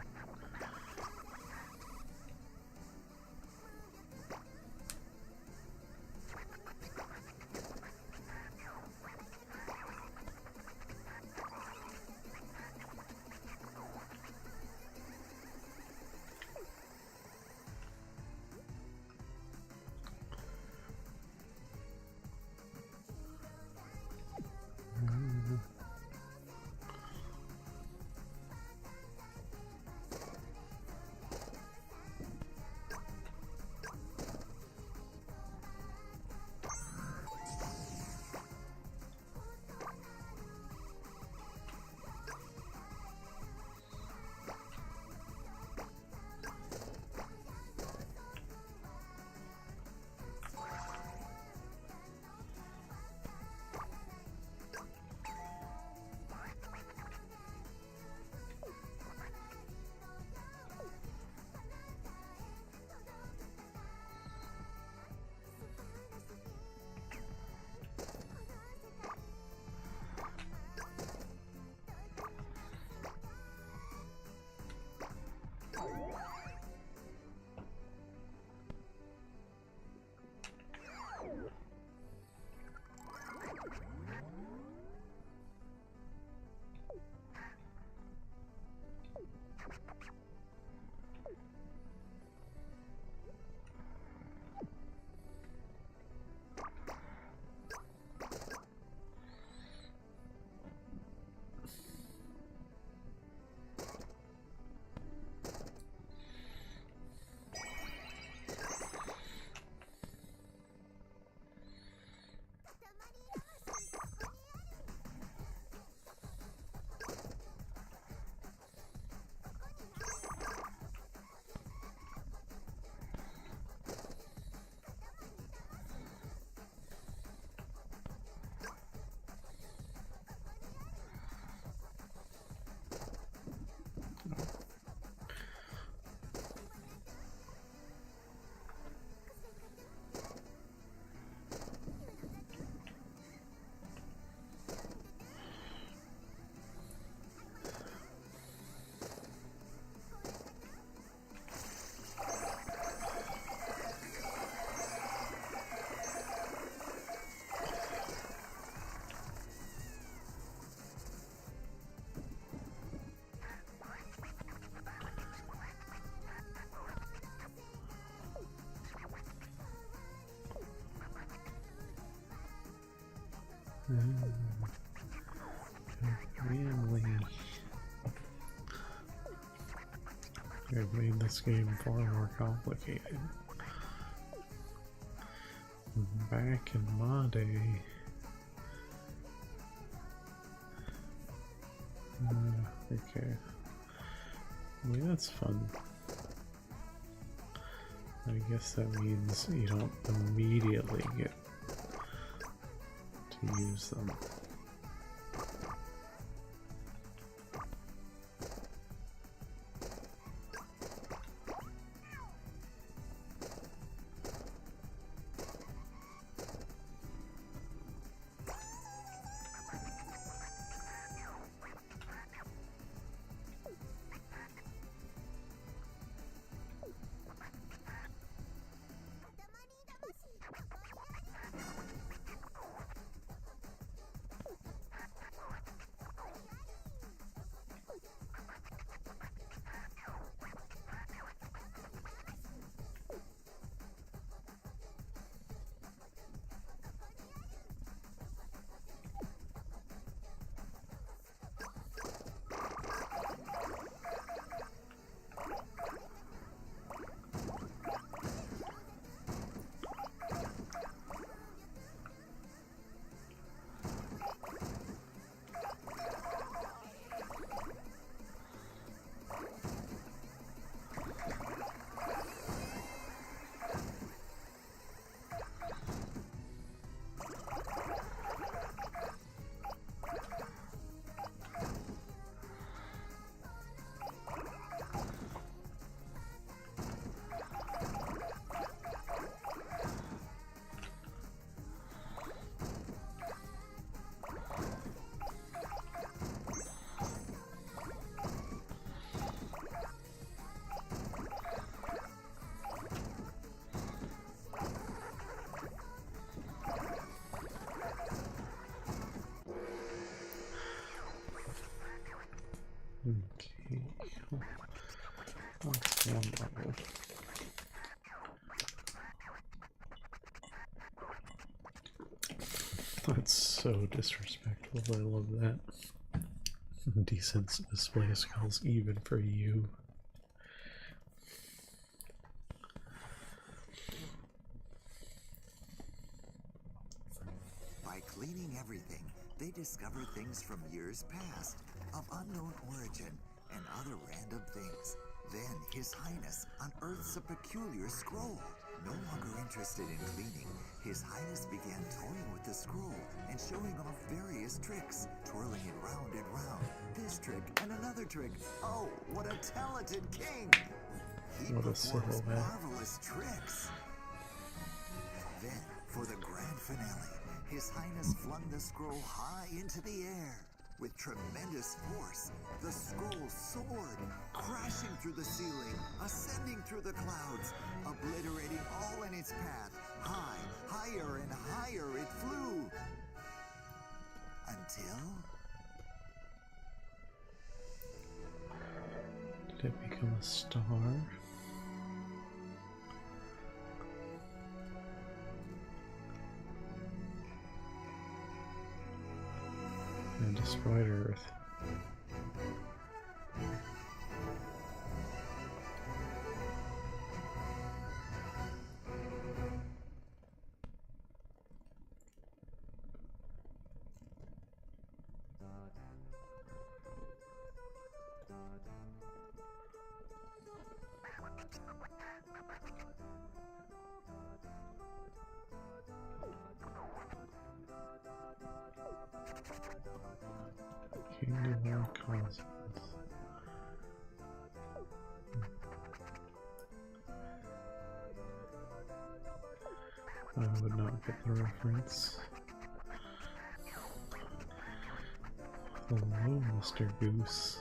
[SPEAKER 1] Family. I've made this game far more complicated. Back in my day. Okay. I mean, that's fun. I guess that means you don't immediately get to use them. That's so disrespectful. I love that. Decent display skills even for you.
[SPEAKER 3] By cleaning everything, they discover things from years past, of unknown origin, and other random things. Then His Highness unearths a peculiar scroll. No longer interested in cleaning, His Highness began toying with the scroll and showing off various tricks, twirling it round and round. This trick and another trick. Oh, what a talented king! He
[SPEAKER 1] What a
[SPEAKER 3] performs
[SPEAKER 1] silhouette.
[SPEAKER 3] marvelous tricks. Then, for the grand finale, His Highness flung the scroll high into the air. With tremendous force, the scroll soared, crashing through the ceiling, ascending through the clouds, obliterating all in its path. High, higher and higher it flew. Until...
[SPEAKER 1] Did it become a star? And destroyed Earth. Kingdom of Cosmos. I would not get the reference. Hello, Mr. Goose.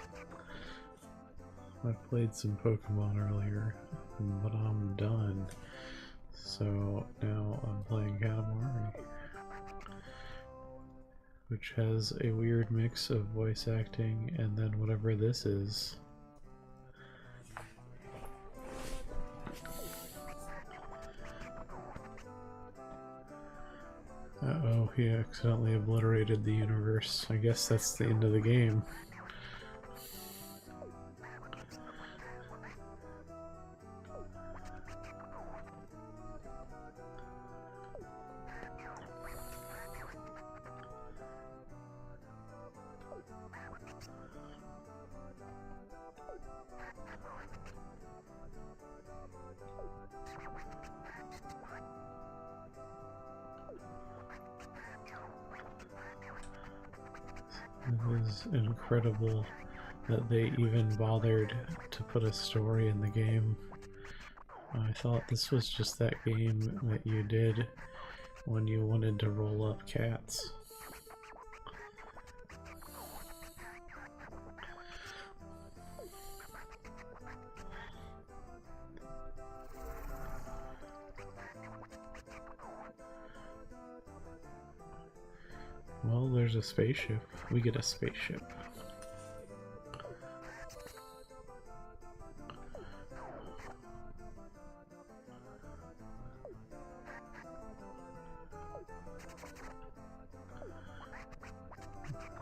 [SPEAKER 1] I played some Pokemon earlier, but I'm done. So now I'm playing Katamari, which has a weird mix of voice acting and then whatever this is. Uh-oh, he accidentally obliterated the universe. I guess that's the end of the game. It is incredible that they even bothered to put a story in the game. I thought this was just that game that you did when you wanted to roll up cats. Well, there's a spaceship. We get a spaceship.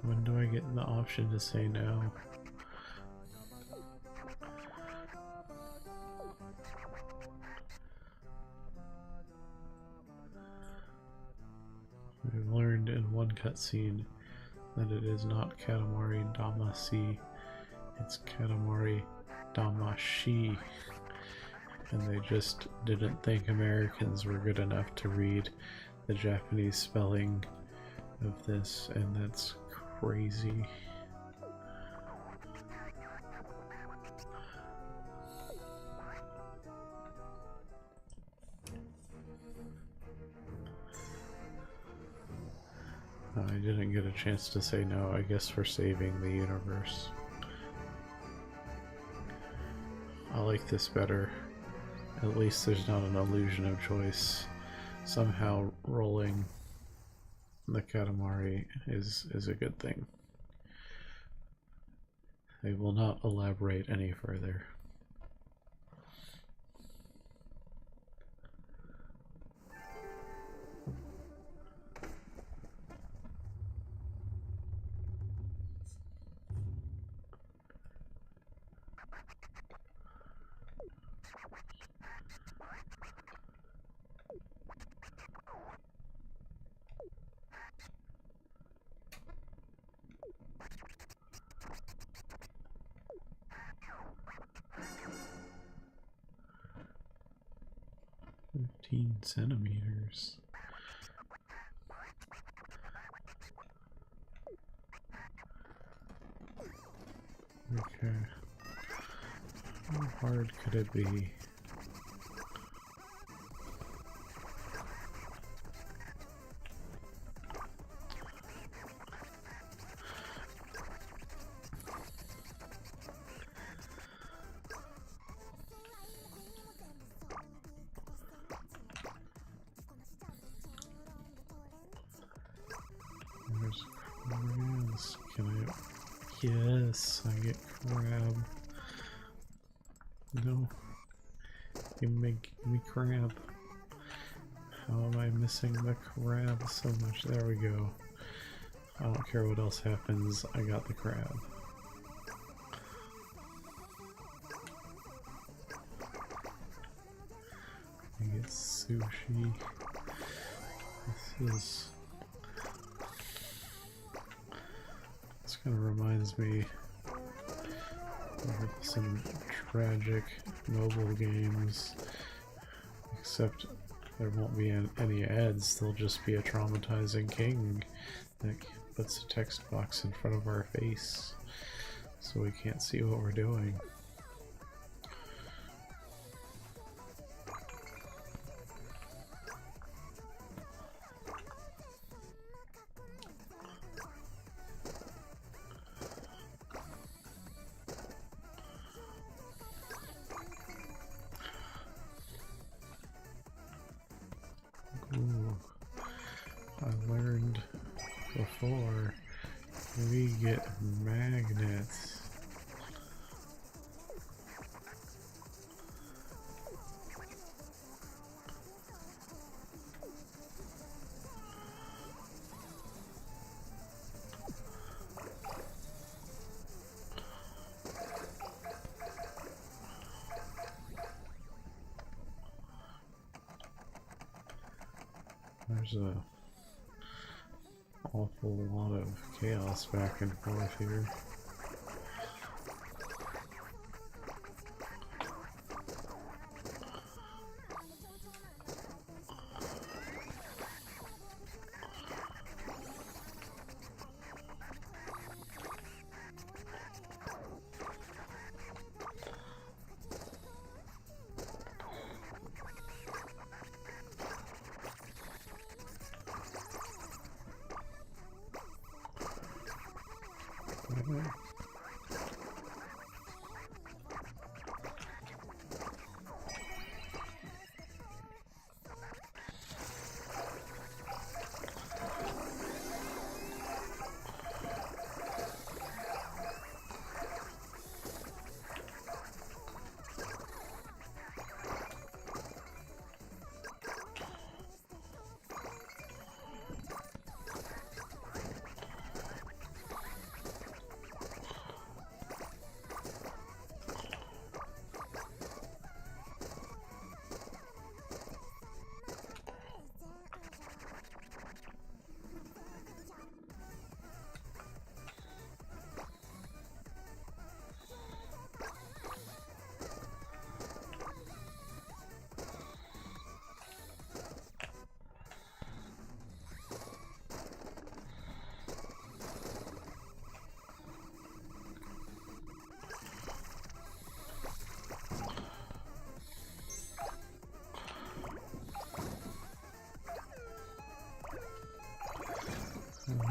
[SPEAKER 1] When do I get the option to say no? We've learned in one cutscene that it is not Katamari Damacy, it's Katamari Damashi. And they just didn't think Americans were good enough to read the Japanese spelling of this, and that's crazy. I didn't get a chance to say no, I guess for saving the universe. I like this better. At least there's not an illusion of choice. Somehow rolling the Katamari is a good thing. They will not elaborate any further. 15 centimeters. Okay. How hard could it be? There's crabs. Can I? Yes, I get crab. No. Give me crab. How am I missing the crab so much? There we go. I don't care what else happens, I got the crab. I get sushi. This kind of reminds me of some tragic mobile games, except there won't be any ads, there'll just be a traumatizing king that puts a text box in front of our face so we can't see what we're doing. Ooh, I learned before we get magnets. There's a awful lot of chaos back and forth here.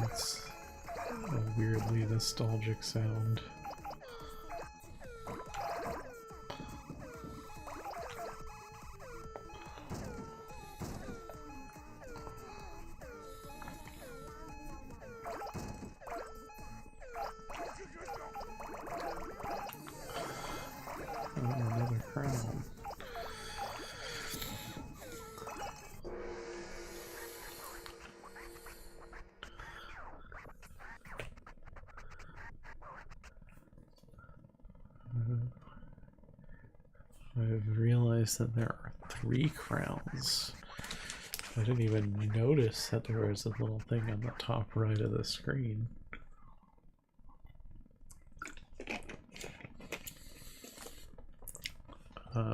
[SPEAKER 1] That's a weirdly nostalgic sound. Oh, another crown. I've realized that there are 3 crowns. I didn't even notice that there was a little thing on the top right of the screen.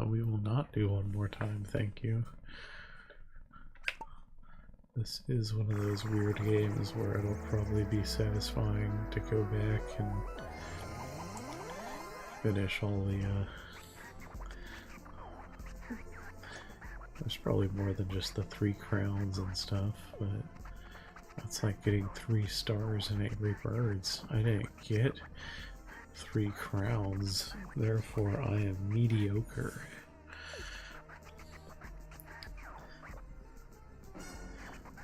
[SPEAKER 1] We will not do one more time, thank you. This is one of those weird games where it'll probably be satisfying to go back and finish all the, there's probably more than just the 3 crowns and stuff, but that's like getting 3 stars and Angry Birds. I didn't get 3 crowns, therefore I am mediocre.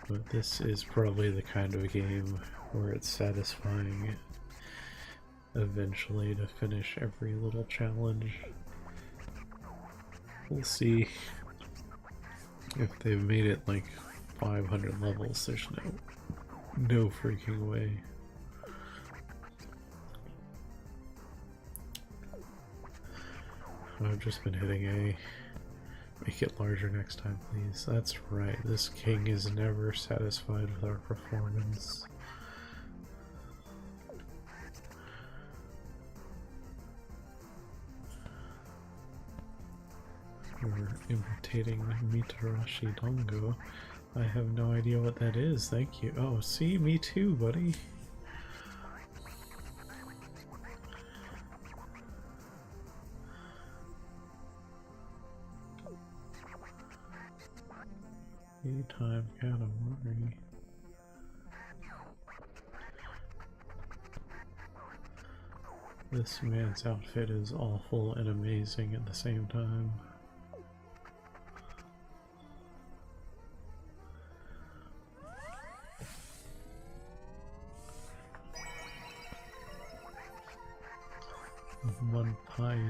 [SPEAKER 1] But this is probably the kind of game where it's satisfying eventually to finish every little challenge. We'll see if they've made it like 500 levels. There's no freaking way. I've just been hitting A. Make it larger next time, please. That's right, this king is never satisfied with our performance. You're imitating Mitarashi Dongo. I have no idea what that is, thank you. Oh, see, me too, buddy. Anytime Katamari. This man's outfit is awful and amazing at the same time.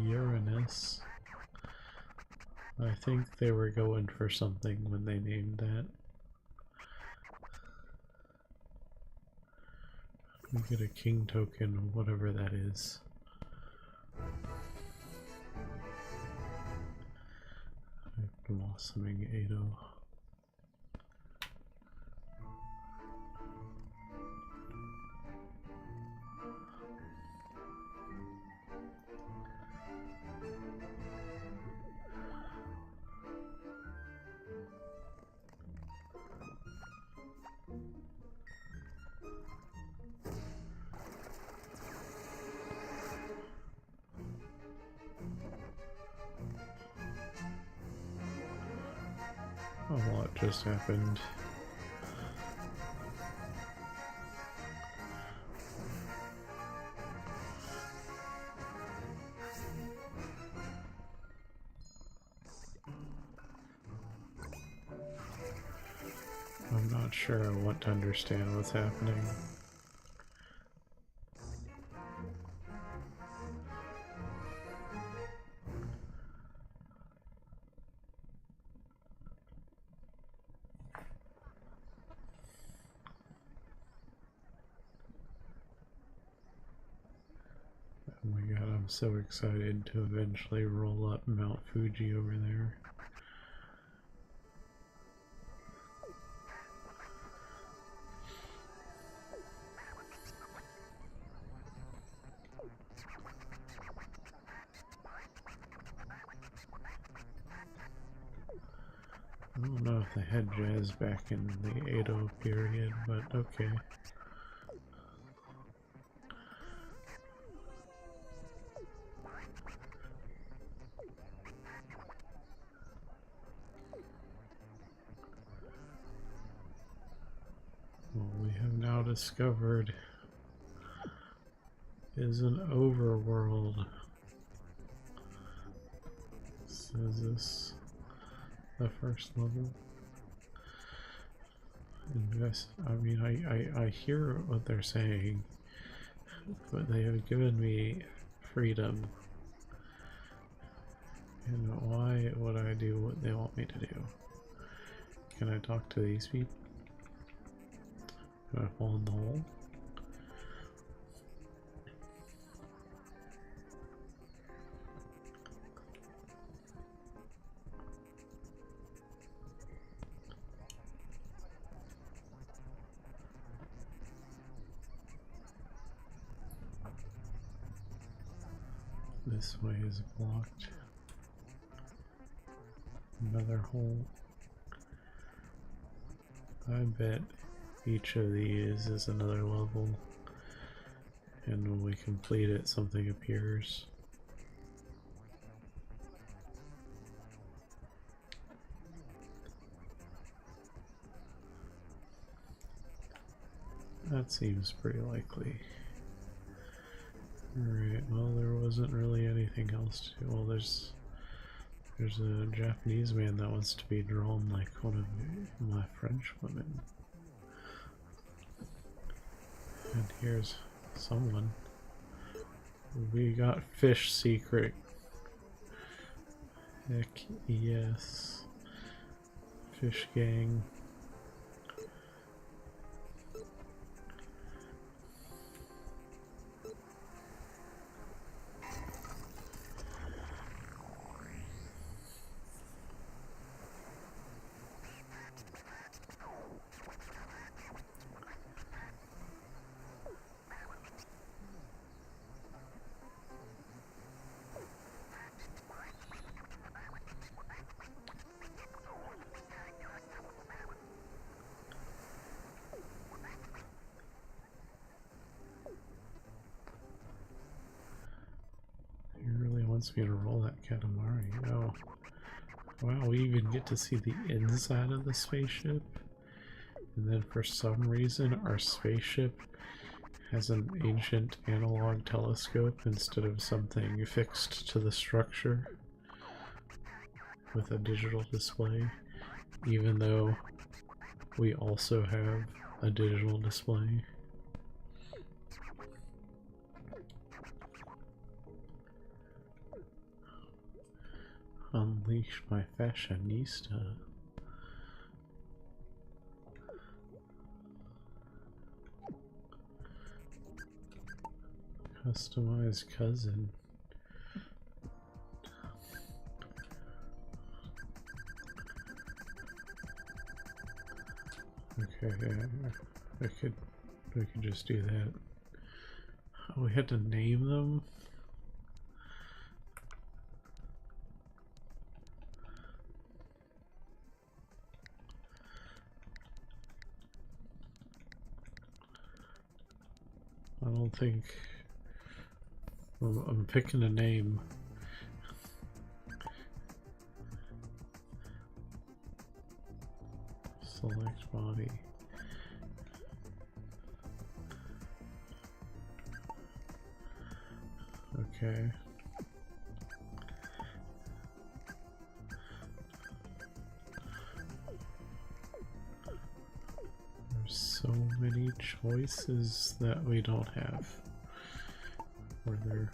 [SPEAKER 1] Uranus. I think they were going for something when they named that. We get a king token, whatever that is. Blossoming Ado. A lot just happened. I'm not sure I want to understand what's happening. Oh my god, I'm so excited to eventually roll up Mount Fuji over there. I don't know if they had jazz back in the Edo period, but okay. What we have now discovered is an overworld. So is this the first level? I mean, I hear what they're saying, but they have given me freedom. And why would I do what they want me to do? Can I talk to these people? Do I fall in the hole? This way is blocked. another hole. I bet each of these is another level, and when we complete it, something appears. That seems pretty likely. Alright, well, there wasn't really anything else to do. Well, there's a Japanese man that wants to be drawn like one of my French women. And here's someone. We got fish secret. Heck yes. Fish gang. Wants me to roll that Katamari. Oh, wow, we even get to see the inside of the spaceship. And then for some reason, our spaceship has an ancient analog telescope instead of something fixed to the structure with a digital display, even though we also have a digital display. Unleash my fashionista. Customize cousin. Okay, we could just do that. Oh, we had to name them? I don't think I'm picking a name. Select body. Okay. So many choices that we don't have. Or there.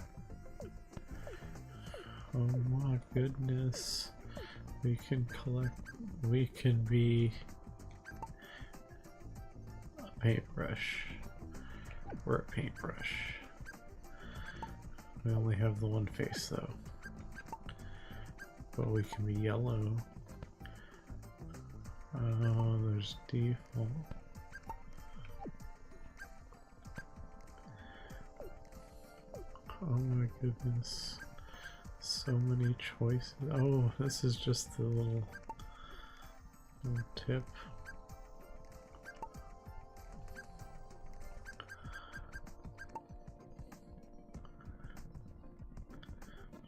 [SPEAKER 1] Oh my goodness. We can collect. We can be a paintbrush. We're a paintbrush. We only have the one face though. But we can be yellow. Oh, there's default. Oh my goodness. So many choices. Oh, this is just the little tip.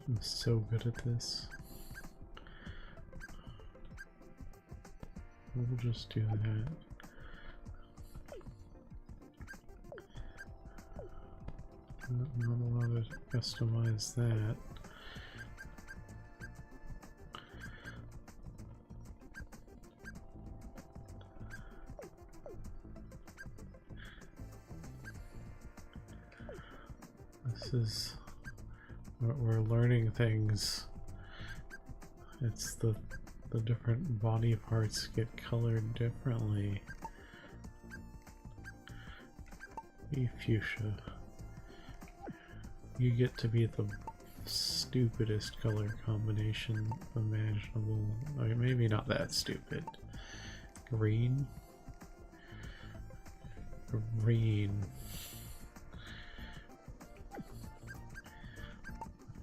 [SPEAKER 1] I'm so good at this. We'll just do that. Not allowed to customize that. This is, we're learning things. It's the different body parts get colored differently. Be fuchsia. You get to be the stupidest color combination imaginable. I mean, maybe not that stupid. Green. Green. I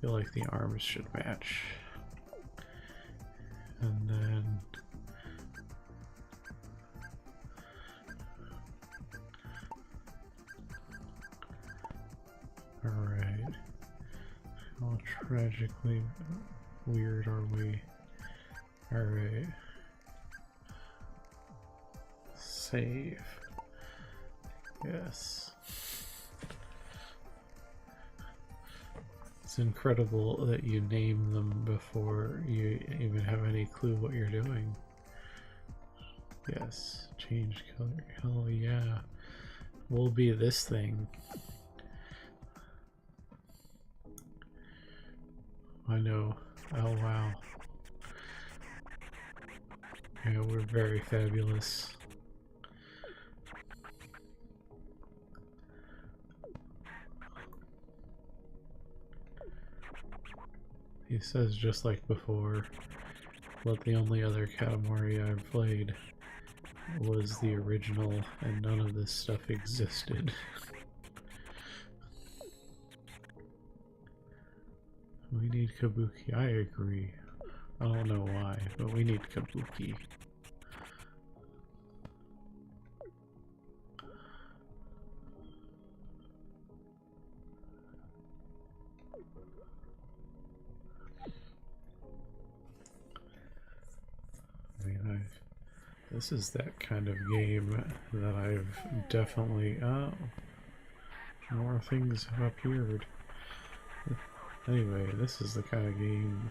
[SPEAKER 1] feel like the arms should match. And then tragically weird are we? Alright. Save. Yes. It's incredible that you name them before you even have any clue what you're doing. Yes, change color. Hell yeah. We'll be this thing. I know. Oh wow. Yeah, we're very fabulous. He says just like before, but the only other Katamari I've played was the original and none of this stuff existed. We need Kabuki, I agree. I don't know why, but we need Kabuki. I mean, this is that kind of game that I've definitely... Oh, more things have appeared. Anyway, this is the kind of game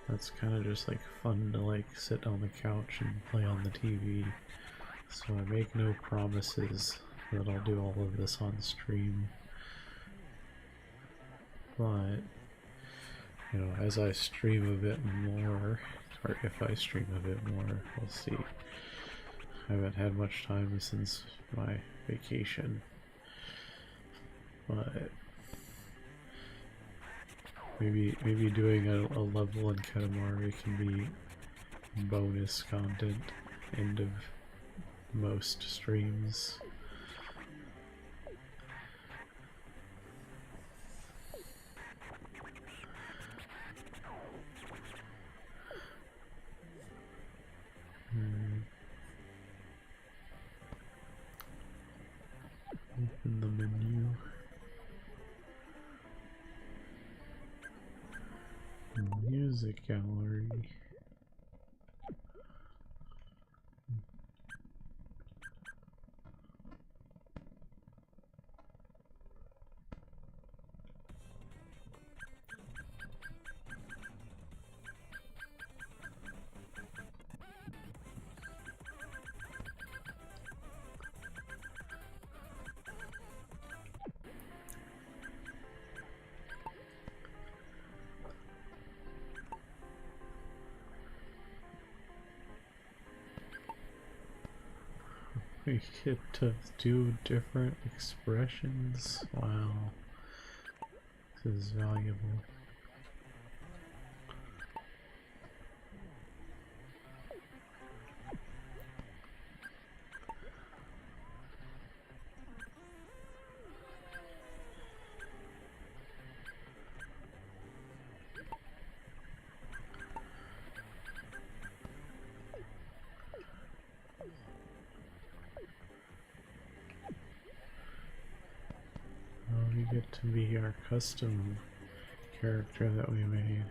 [SPEAKER 1] that's kind of just like fun to like sit on the couch and play on the TV. So I make no promises that I'll do all of this on stream. But, you know, as I stream a bit more, or if I stream a bit more, we'll see. I haven't had much time since my vacation. But maybe doing a level in Katamari can be bonus content end of most streams. Open the menu. Music gallery. We get to do different expressions. Wow. This is valuable. We get to be our custom character that we made.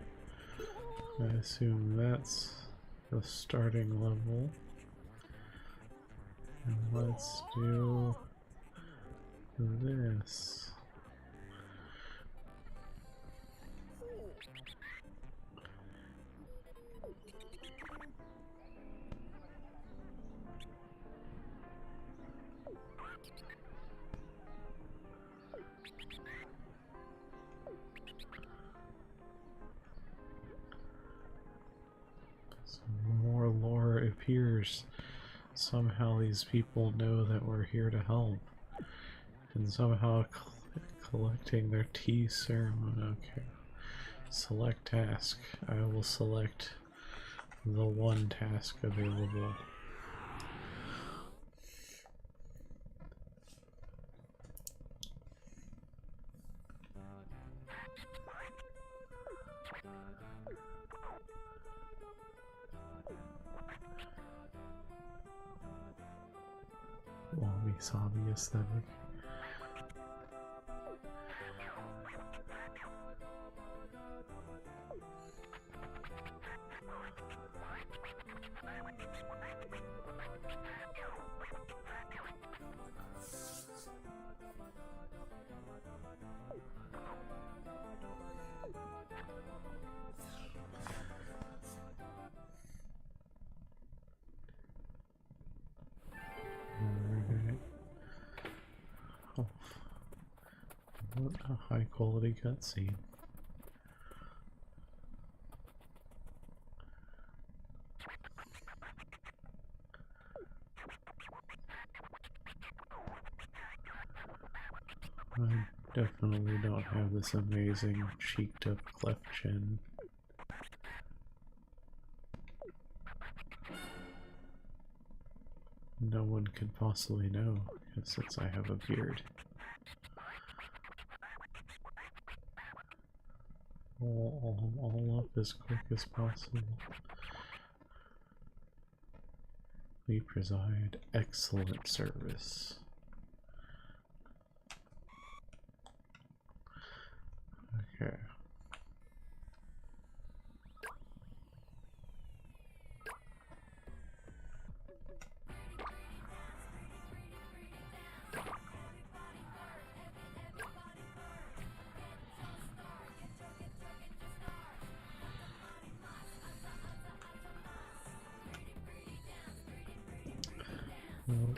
[SPEAKER 1] I assume that's the starting level. And let's do this. More lore appears. Somehow these people know that we're here to help. And somehow collecting their tea ceremony. Okay. Select task. I will select the one task available. Wabi-sabi aesthetic. about a high quality cutscene. I definitely don't have this amazing cheeked up cleft chin. No one could possibly know, since I have a beard. All up as quick as possible. We provide excellent service. Okay. Well,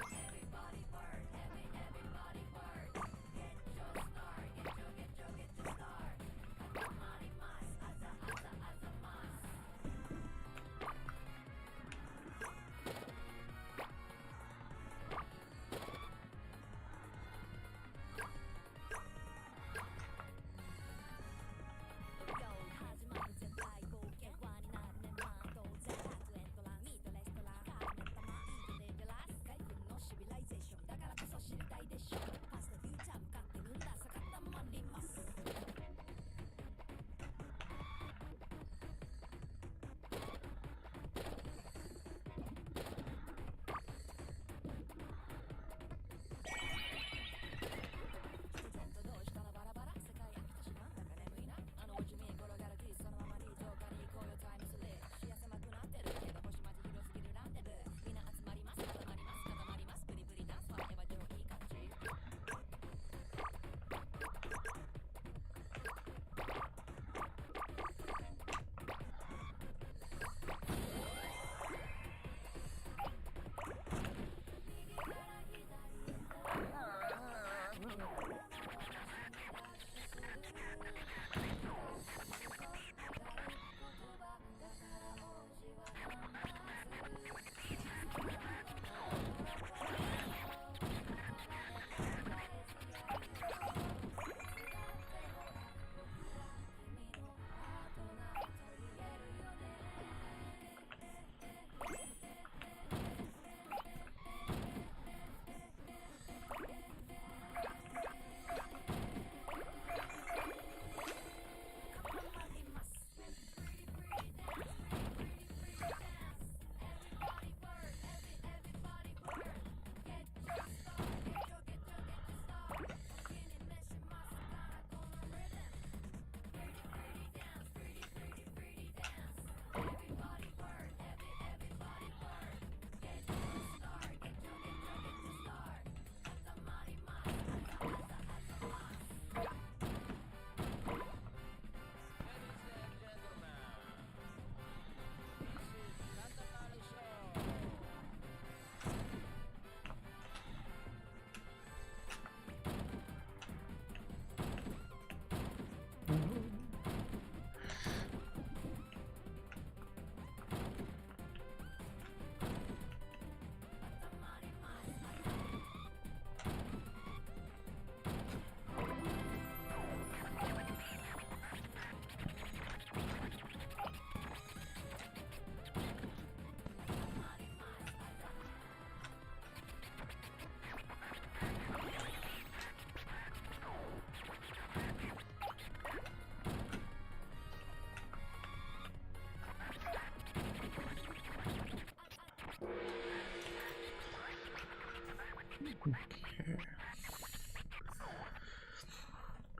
[SPEAKER 1] okay.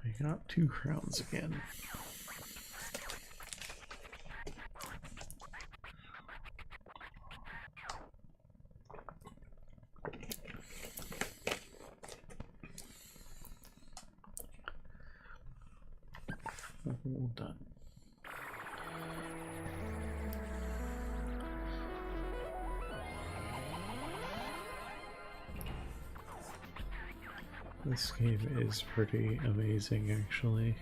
[SPEAKER 1] I got 2 crowns again. All done. This game is pretty amazing, actually.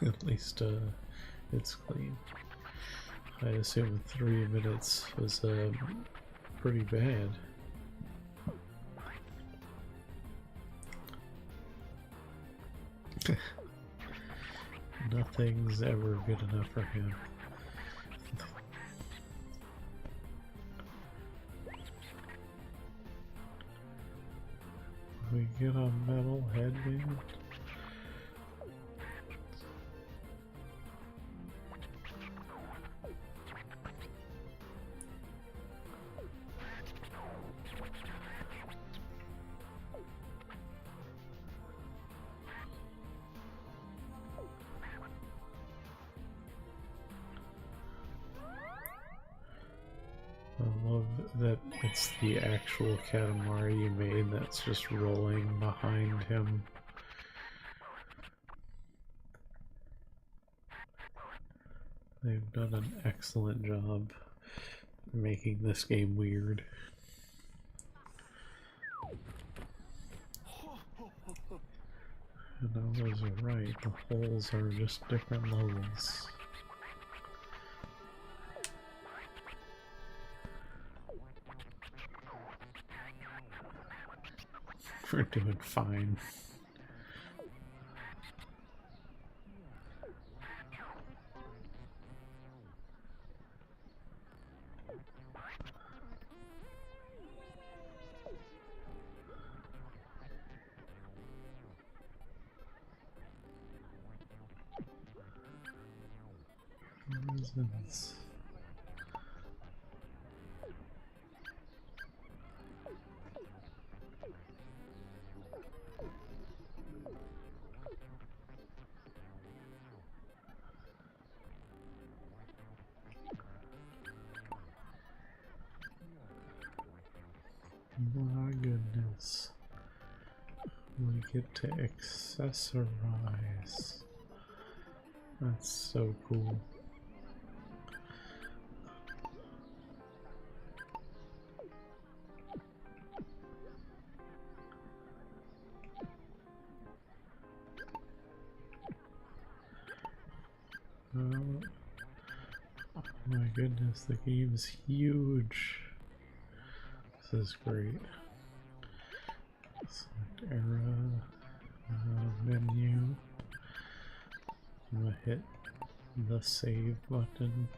[SPEAKER 1] At least it's clean. I assume 3 minutes was pretty bad. Nothing's ever good enough for him. We get a metal headband. I love that it's the actual Katamari you made that's just rolling behind him. They've done an excellent job making this game weird. And I was right, the holes are just different levels. We're doing fine. Reasons. My goodness. We get to accessorize. That's so cool. Oh my goodness, the game's huge. This is great. Select era, menu. I'm gonna hit the save button.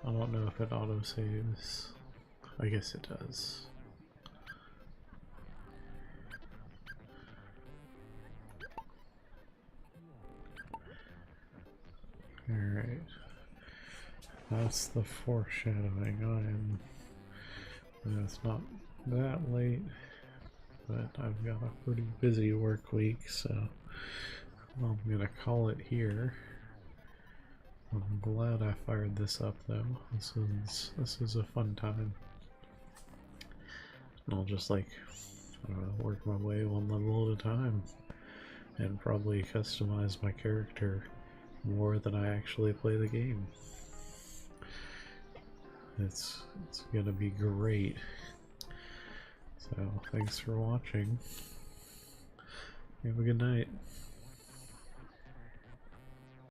[SPEAKER 1] I don't know if it auto saves. I guess it does. Alright. That's the foreshadowing. It's not that late, but I've got a pretty busy work week, so I'm gonna call it here. I'm glad I fired this up though. This is a fun time. And I'll just work my way one level at a time and probably customize my character more than I actually play the game. It's gonna be great. So thanks for watching. Have a good night.